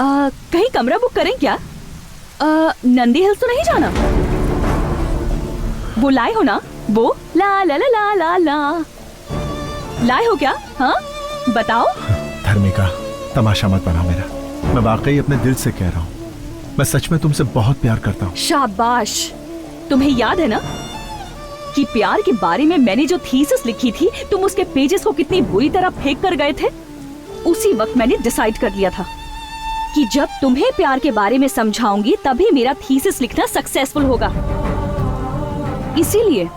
कहीं कमरा बुक करें क्या? नंदी हिल्स तो नहीं जाना? वो लाए हो ना? वो ला ला ला ला ला ला लाए हो क्या? हाँ बताओ। धर्मिका, तमाशा मत बना मेरा। मैं वाकई अपने दिल से कह रहा हूँ, मैं सच में तुमसे बहुत प्यार करता हूँ। शाबाश। तुम्हें याद है ना कि प्यार के बारे में मैंने जो थीसिस लिखी थी, तुम उसके पेजेस को कितनी बुरी तरह फेंक कर गए थे। उसी वक्त मैंने डिसाइड कर लिया था कि जब तुम्हें प्यार के बारे में समझाऊंगी तभी मेरा थीसिस लिखना सक्सेसफुल होगा। इसीलिए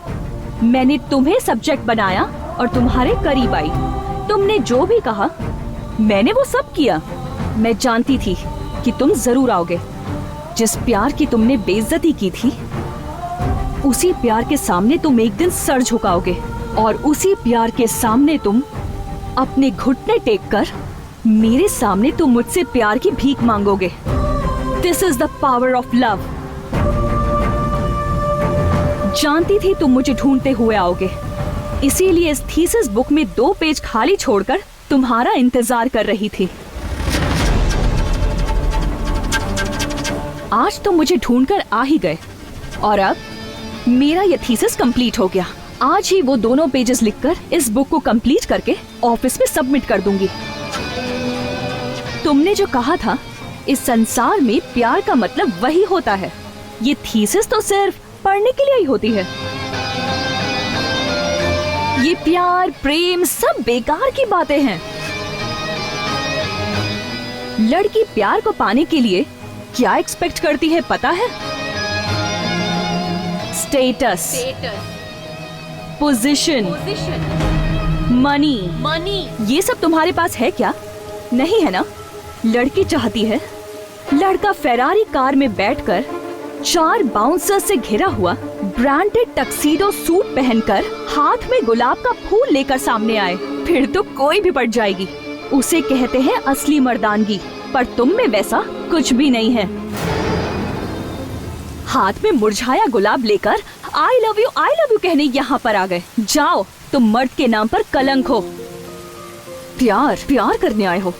मैंने तुम्हें सब्जेक्ट बनाया और तुम्हारे करीब आई। तुमने जो भी कहा मैंने वो सब किया। मैं जानती थी कि तुम जरूर आओगे। जिस प्यार की तुमने बेइज्जती की थी, उसी प्यार के सामने तुम एक दिन सर झुकाओगे और उसी प्यार के सामने तुम अपने घुटने टेक कर मेरे सामने तुम मुझसे प्यार की भीख मांगोगे। This is the power of love. जानती थी तुम मुझे ढूंढते हुए आओगे, इसीलिए इस थीसिस बुक में 2 पेज खाली छोड़कर तुम्हारा इंतजार कर रही थी। आज तुम मुझे ढूंढकर आ ही गए और अब मेरा यह थीसिस कंप्लीट हो गया। आज ही वो दोनों पेजेस लिखकर इस बुक को कंप्लीट करके ऑफिस में सबमिट कर दूंगी। तुमने जो कहा था इस संसार में प्यार का मतलब वही होता है, ये थीसिस तो सिर्फ पढ़ने के लिए ही होती है। ये प्यार प्रेम सब बेकार की बातें हैं। लड़की प्यार को पाने के लिए क्या एक्सपेक्ट करती है पता है? Status, position, money. ये सब तुम्हारे पास है क्या? नहीं है ना? लड़की चाहती है लड़का फेरारी कार में बैठकर 4 बाउंसर से घिरा हुआ ब्रांडेड टक्सीडो सूट पहनकर हाथ में गुलाब का फूल लेकर सामने आए। फिर तो कोई भी पड़ जाएगी। उसे कहते हैं असली मर्दानगी, पर तुम में वैसा कुछ भी नहीं है। हाथ में मुरझाया गुलाब लेकर आई लव यू कहने यहाँ पर आ गए। जाओ, तुम मर्द के नाम पर कलंक हो। प्यार करने आए हो।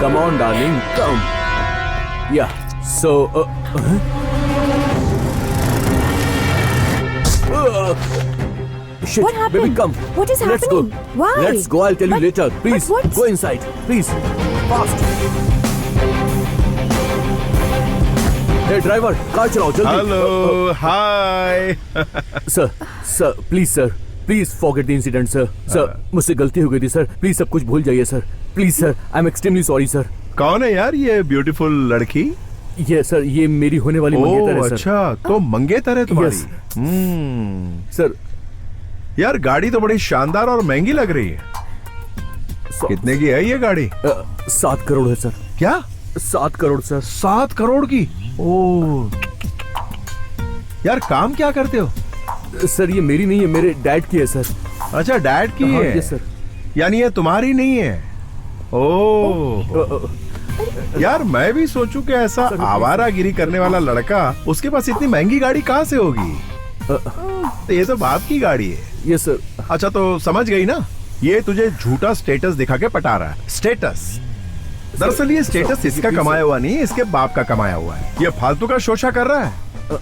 Come on, darling, come. Yeah. So. Shit, What happened? baby, come. What is Let's happening? go. Why? Let's go. I'll tell you later. Please, go inside. Please, fast. Hey, driver, car चलाओ जल्दी. Hello, hi. Sir, please, sir. Please forget the incident, sir. Sir, मुझसे गलती हो गई थी, sir. Please सब कुछ भूल जाइए, sir. Please, sir. I'm extremely sorry, sir. कौन है यार ये ब्यूटीफुल लड़की? ये सर, ये मेरी होने वाली मंगेतर है, सर. अच्छा, तो मंगेतर है तुम्हारी? सर, यार गाड़ी तो बड़ी शानदार और महंगी लग रही है। कितने की है ये गाड़ी? 7 करोड़ है, सर. क्या? 7 करोड़, सर. 7 करोड़ की? ओ यार, काम क्या करते हो? सर, ये मेरी नहीं है, मेरे डैड की है, सर. अच्छा, डैड की है? Yes, sir. यानी ये तुम्हारी नहीं है? ओह यार, मैं भी सोचूं कि ऐसा आवारागिरी करने वाला लड़का, उसके पास इतनी महंगी गाड़ी कहाँ से होगी? तो ये तो बाप की गाड़ी है। Yes sir. अच्छा, तो समझ गई ना, ये तुझे झूठा स्टेटस दिखा के पटा रहा है। स्टेटस, दरअसल ये स्टेटस इसका कमाया हुआ नहीं, इसके बाप का कमाया हुआ है। ये फालतू का शोशा कर रहा है।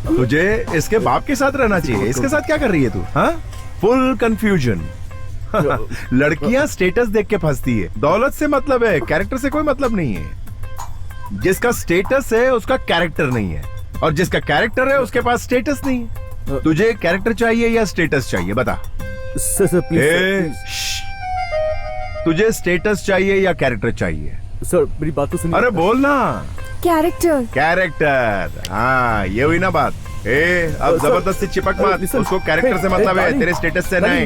तुझे इसके बाप के साथ रहना चाहिए। इसके साथ क्या कर रही है तू? हाँ, फुल कंफ्यूजन। लड़कियां स्टेटस देख के फंसती है। दौलत से मतलब है, कैरेक्टर से कोई मतलब नहीं है। जिसका स्टेटस है उसका कैरेक्टर नहीं है, और जिसका कैरेक्टर है उसके पास स्टेटस नहीं है। तुझे कैरेक्टर चाहिए या स्टेटस चाहिए, बता। Sir please. तुझे स्टेटस चाहिए या कैरेक्टर चाहिए? सर मेरी बात तो सुनिए। अरे बोल ना। कैरेक्टर। कैरेक्टर, हाँ ये हुई ना बात। अब जबरदस्ती चिपक मत। उसको कैरेक्टर से मतलब है, तेरे स्टेटस से नहीं।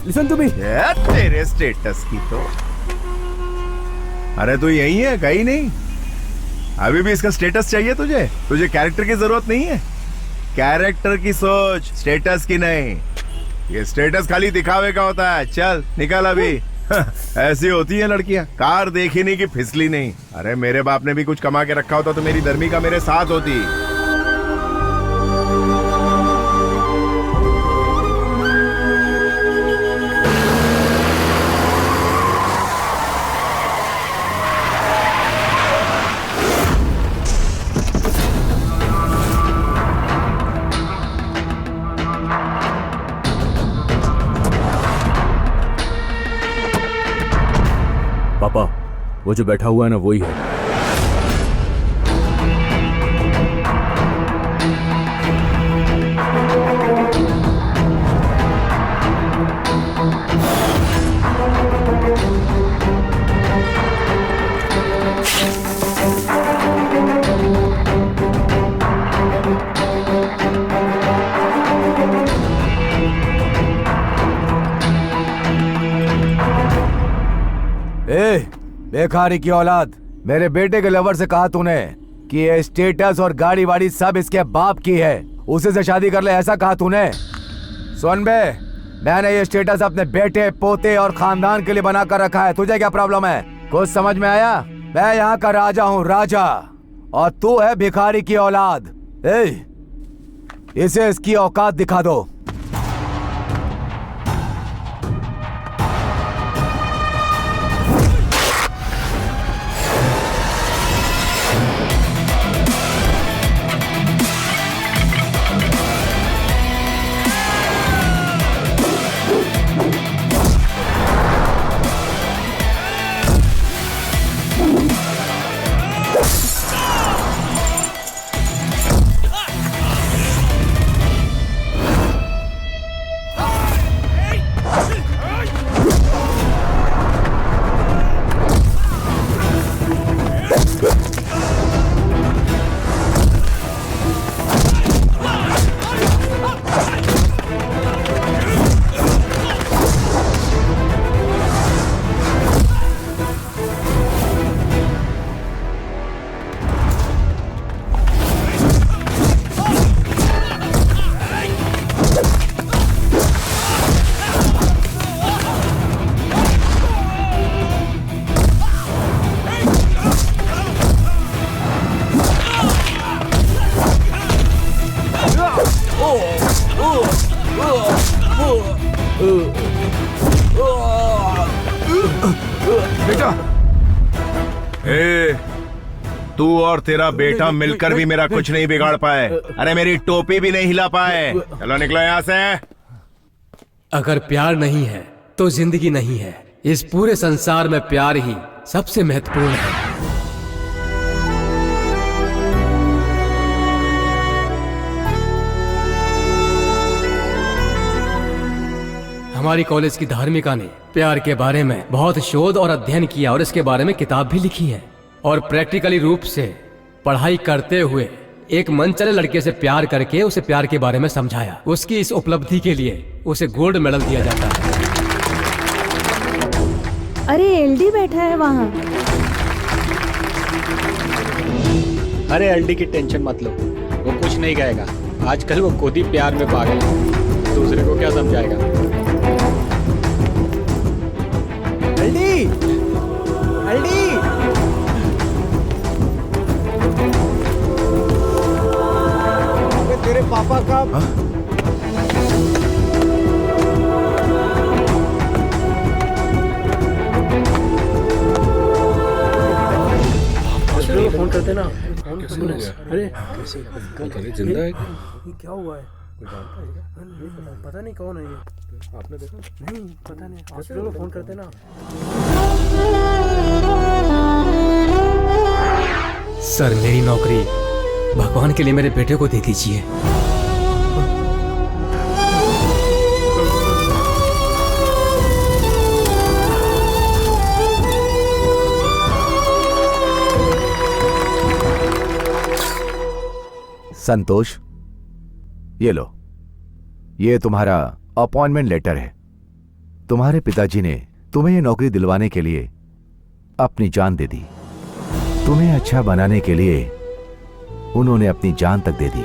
Listen to me. तेरे स्टेटस की तो, अरे तू यही है, कहीं नहीं। अभी भी इसका स्टेटस चाहिए तुझे? तुझे कैरेक्टर की जरूरत नहीं है। कैरेक्टर की सोच, स्टेटस की नहीं। ये स्टेटस खाली दिखावे का होता है। चल निकल अभी। ऐसी होती है लड़कियां, कार देखी नहीं कि फिसली नहीं। अरे मेरे बाप ने भी कुछ कमा के रखा होता तो मेरी धर्मिका मेरे साथ होती। पापा, वो जो बैठा हुआ है ना वही है। बेकारी की औलाद, मेरे बेटे के लवर से कहा तूने कि ये स्टेटस और गाड़ी वाड़ी सब इसके बाप की है, उसे से शादी कर ले, ऐसा कहा तूने? सुन बे, मैंने ये स्टेटस अपने बेटे, पोते और खानदान के लिए बना कर रखा है। तुझे क्या प्रॉब्लम है? कुछ समझ में आया? मैं यहाँ का राजा हूँ, राजा, और तू है भिखारी की औलाद। इसे इसकी औकात दिखा दो। बेटा, तू और तेरा बेटा मिलकर भी मेरा कुछ नहीं बिगाड़ पाए। अरे मेरी टोपी भी नहीं हिला पाए। चलो निकलो यहाँ से। अगर प्यार नहीं है तो जिंदगी नहीं है। इस पूरे संसार में प्यार ही सबसे महत्वपूर्ण है। हमारी कॉलेज की धार्मिका ने प्यार के बारे में बहुत शोध और अध्ययन किया और इसके बारे में किताब भी लिखी है और प्रैक्टिकली रूप से पढ़ाई करते हुए एक मनचले लड़के से प्यार करके उसे प्यार के बारे में समझाया। उसकी इस उपलब्धि के लिए उसे गोल्ड मेडल दिया जाता है। अरे एलडी बैठा है वहाँ। अरे एलडी की टेंशन मत लो, वो कुछ नहीं कहेगा। आजकल वो खुद ही प्यार में पागल है, दूसरे को क्या समझाएगा। एलडी, एलडी, तेरे पापा का फोन करते ना। अरे जिंदा है क्या हुआ है? पता नहीं कौन है ये। आपने देखा? नहीं पता नहीं। हॉस्पिटल में फोन करते ना। सर मेरी नौकरी भगवान के लिए मेरे बेटे को दे दीजिए। संतोष, ये लो, ये तुम्हारा अपॉइंटमेंट लेटर है। तुम्हारे पिताजी ने तुम्हें ये नौकरी दिलवाने के लिए अपनी जान दे दी। तुम्हें अच्छा बनाने के लिए उन्होंने अपनी जान तक दे दी।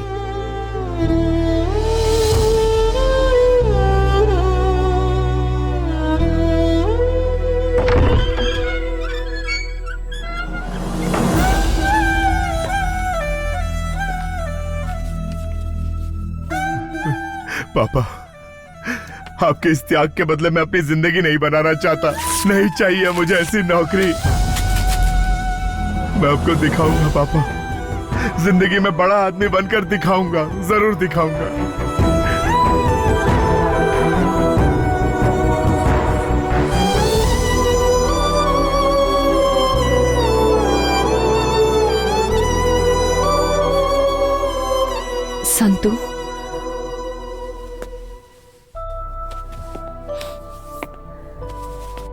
पापा, आपके इस त्याग के बदले मैं अपनी जिंदगी नहीं बनाना चाहता। नहीं चाहिए मुझे ऐसी नौकरी। मैं आपको दिखाऊंगा पापा, जिंदगी में बड़ा आदमी बनकर दिखाऊंगा, जरूर दिखाऊंगा।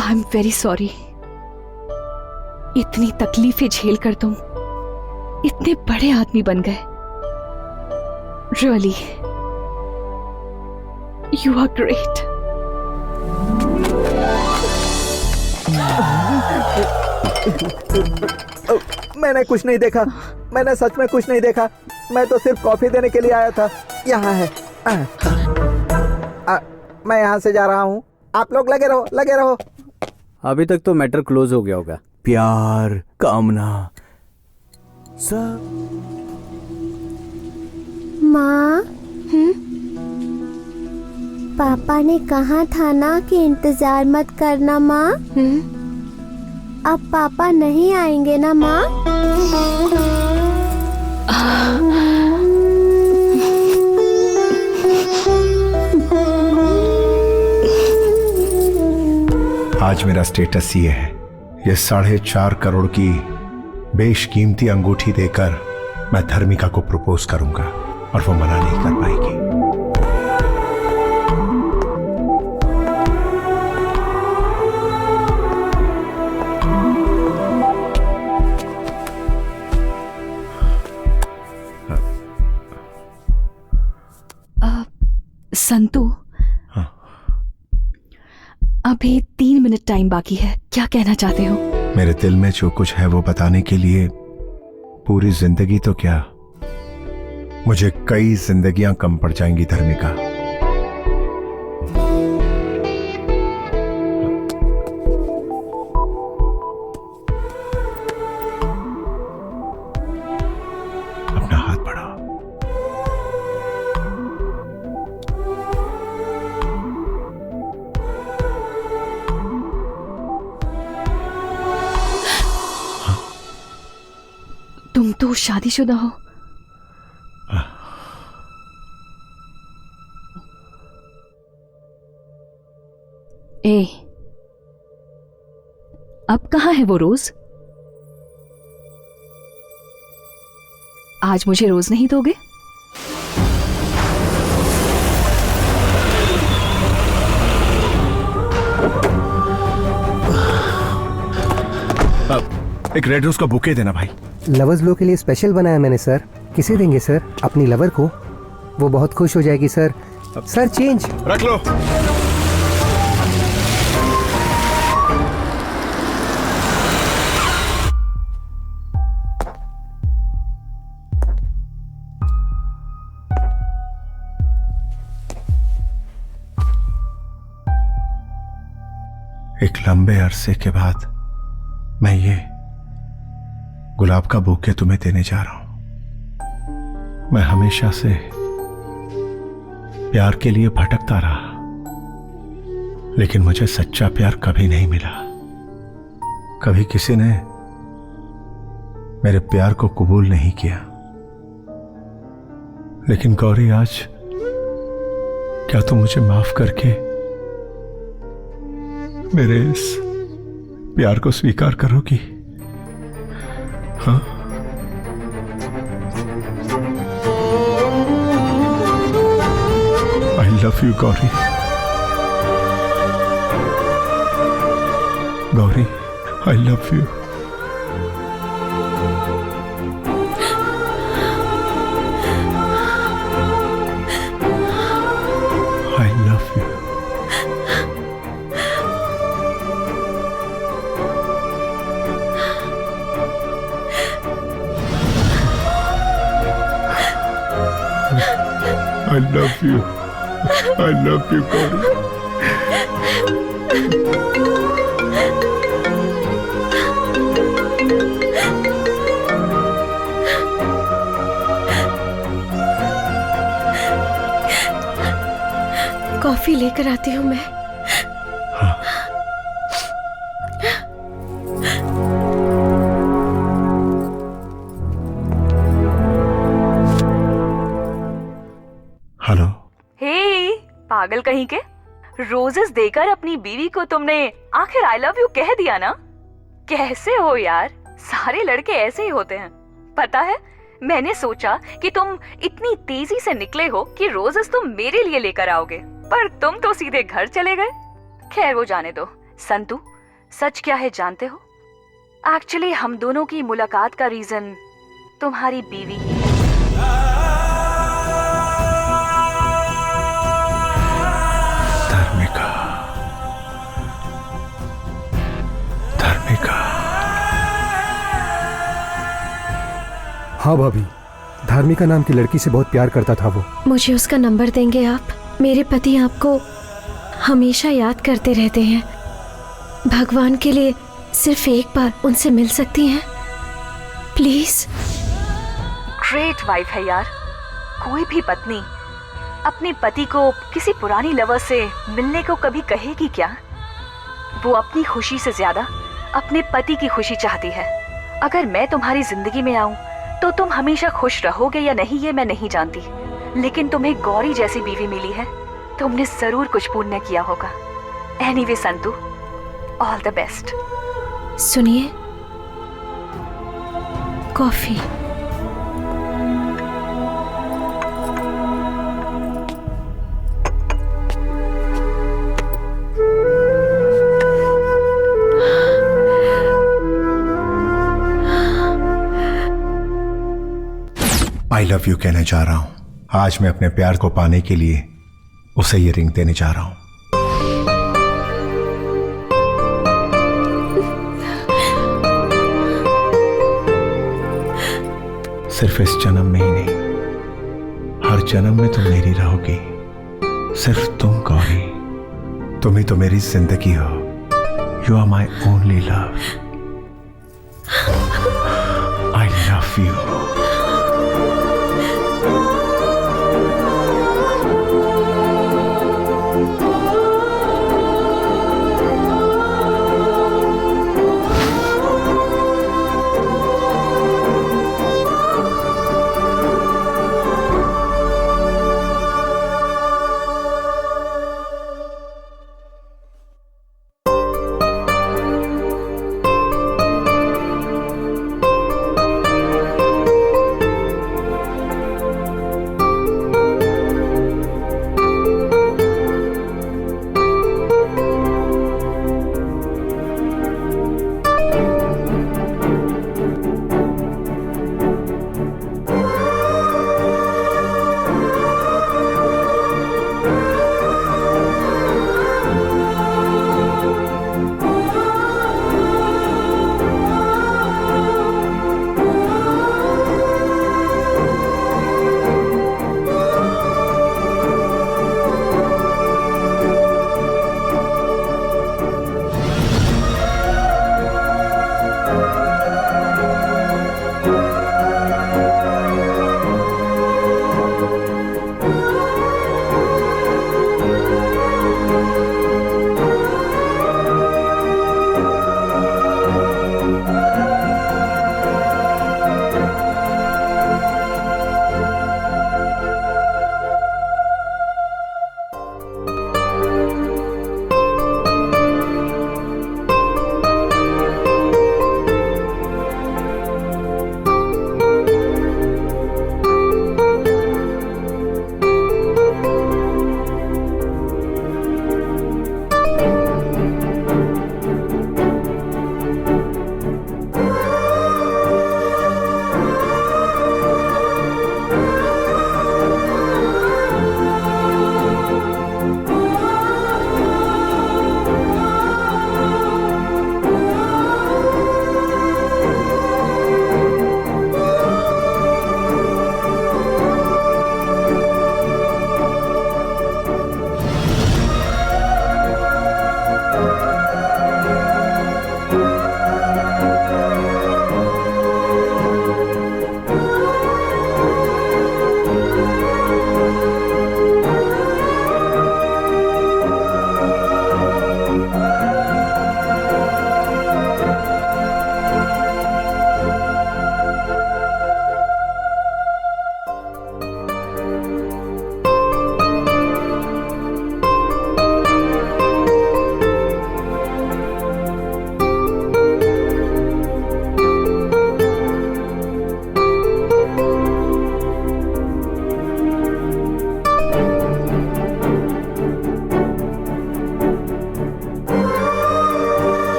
I am very sorry. इतनी तकलीफें झेल कर तुम इतने बड़े आदमी बन गए। Really you are great. मैंने कुछ नहीं देखा, मैंने सच में कुछ नहीं देखा। मैं तो सिर्फ कॉफी देने के लिए आया था। यहाँ है। मैं यहाँ से जा रहा हूँ, आप लोग लगे रहो, लगे रहो। अभी तक तो मैटर क्लोज हो गया होगा। प्यार, कामना, सब। माँ, पापा ने कहा था ना कि इंतजार मत करना माँ। अब पापा नहीं आएंगे ना माँ? आज मेरा स्टेटस ये है, ये 4.5 करोड़ की बेशकीमती अंगूठी देकर मैं धर्मिका को प्रपोज करूंगा और वो मना नहीं कर पाएगी। संतु, अभी 3 मिनट टाइम बाकी है, क्या कहना चाहते हो? मेरे दिल में जो कुछ है वो बताने के लिए पूरी जिंदगी तो क्या, मुझे कई जिंदगियां कम पड़ जाएंगी धर्मिका। अपना हाथ बढ़ाओ। तुम तो शादीशुदा हो। ए, अब कहाँ है वो रोज? आज मुझे रोज नहीं दोगे? एक रेड रोज का बुके देना भाई। लवर्स लो के लिए स्पेशल बनाया मैंने सर। किसे देंगे सर? अपनी लवर को, वो बहुत खुश हो जाएगी सर। सर चेंज रख लो। एक लंबे अरसे के बाद मैं ये गुलाब का बुके तुम्हें देने जा रहा हूं। मैं हमेशा से प्यार के लिए भटकता रहा, लेकिन मुझे सच्चा प्यार कभी नहीं मिला। कभी किसी ने मेरे प्यार को कबूल नहीं किया। लेकिन गौरी, आज क्या तुम मुझे माफ करके मेरे इस प्यार को स्वीकार करोगी? हाँ? आई love you Gauri. Gauri, I love you. I love you. I love you. I love you, Gauri. Coffee लेकर आती हूँ मैं। हेलो। हे, पागल कहीं के, रोजेस देकर अपनी बीवी को तुमने आखिर आई लव यू कह दिया ना? कैसे हो यार, सारे लड़के ऐसे ही होते हैं। पता है, मैंने सोचा कि तुम इतनी तेजी से निकले हो कि रोजेस तुम मेरे लिए लेकर आओगे, पर तुम तो सीधे घर चले गए। खैर वो जाने दो। संतु, सच क्या है जानते हो? एक्चुअली हम दोनों की मुलाकात का रीजन तुम्हारी बीवी ही है। धार्मिका, धार्मिका। हाँ भाभी, धार्मिका नाम की लड़की से बहुत प्यार करता था वो। मुझे उसका नंबर देंगे आप? मेरे पति आपको हमेशा याद करते रहते हैं। भगवान के लिए सिर्फ एक बार उनसे मिल सकती हैं प्लीज? ग्रेट वाइफ है यार। कोई भी पत्नी अपने पति को किसी पुरानी लवर से मिलने को कभी कहेगी क्या? वो अपनी खुशी से ज्यादा अपने पति की खुशी चाहती है। अगर मैं तुम्हारी जिंदगी में आऊं तो तुम हमेशा खुश रहोगे या नहीं ये मैं नहीं जानती, लेकिन तुम्हें गौरी जैसी बीवी मिली है, तुमने जरूर कुछ पुण्य किया होगा। Anyway Santu, all the best. सुनिए, कॉफी। आई लव यू कहने जा रहा हूं। आज मैं अपने प्यार को पाने के लिए उसे ये रिंग देने जा रहा हूं। सिर्फ इस जन्म में ही नहीं, हर जन्म में तुम मेरी रहोगी। सिर्फ तुम गौरी, तुम ही तो मेरी जिंदगी हो। You are my only love. I love you.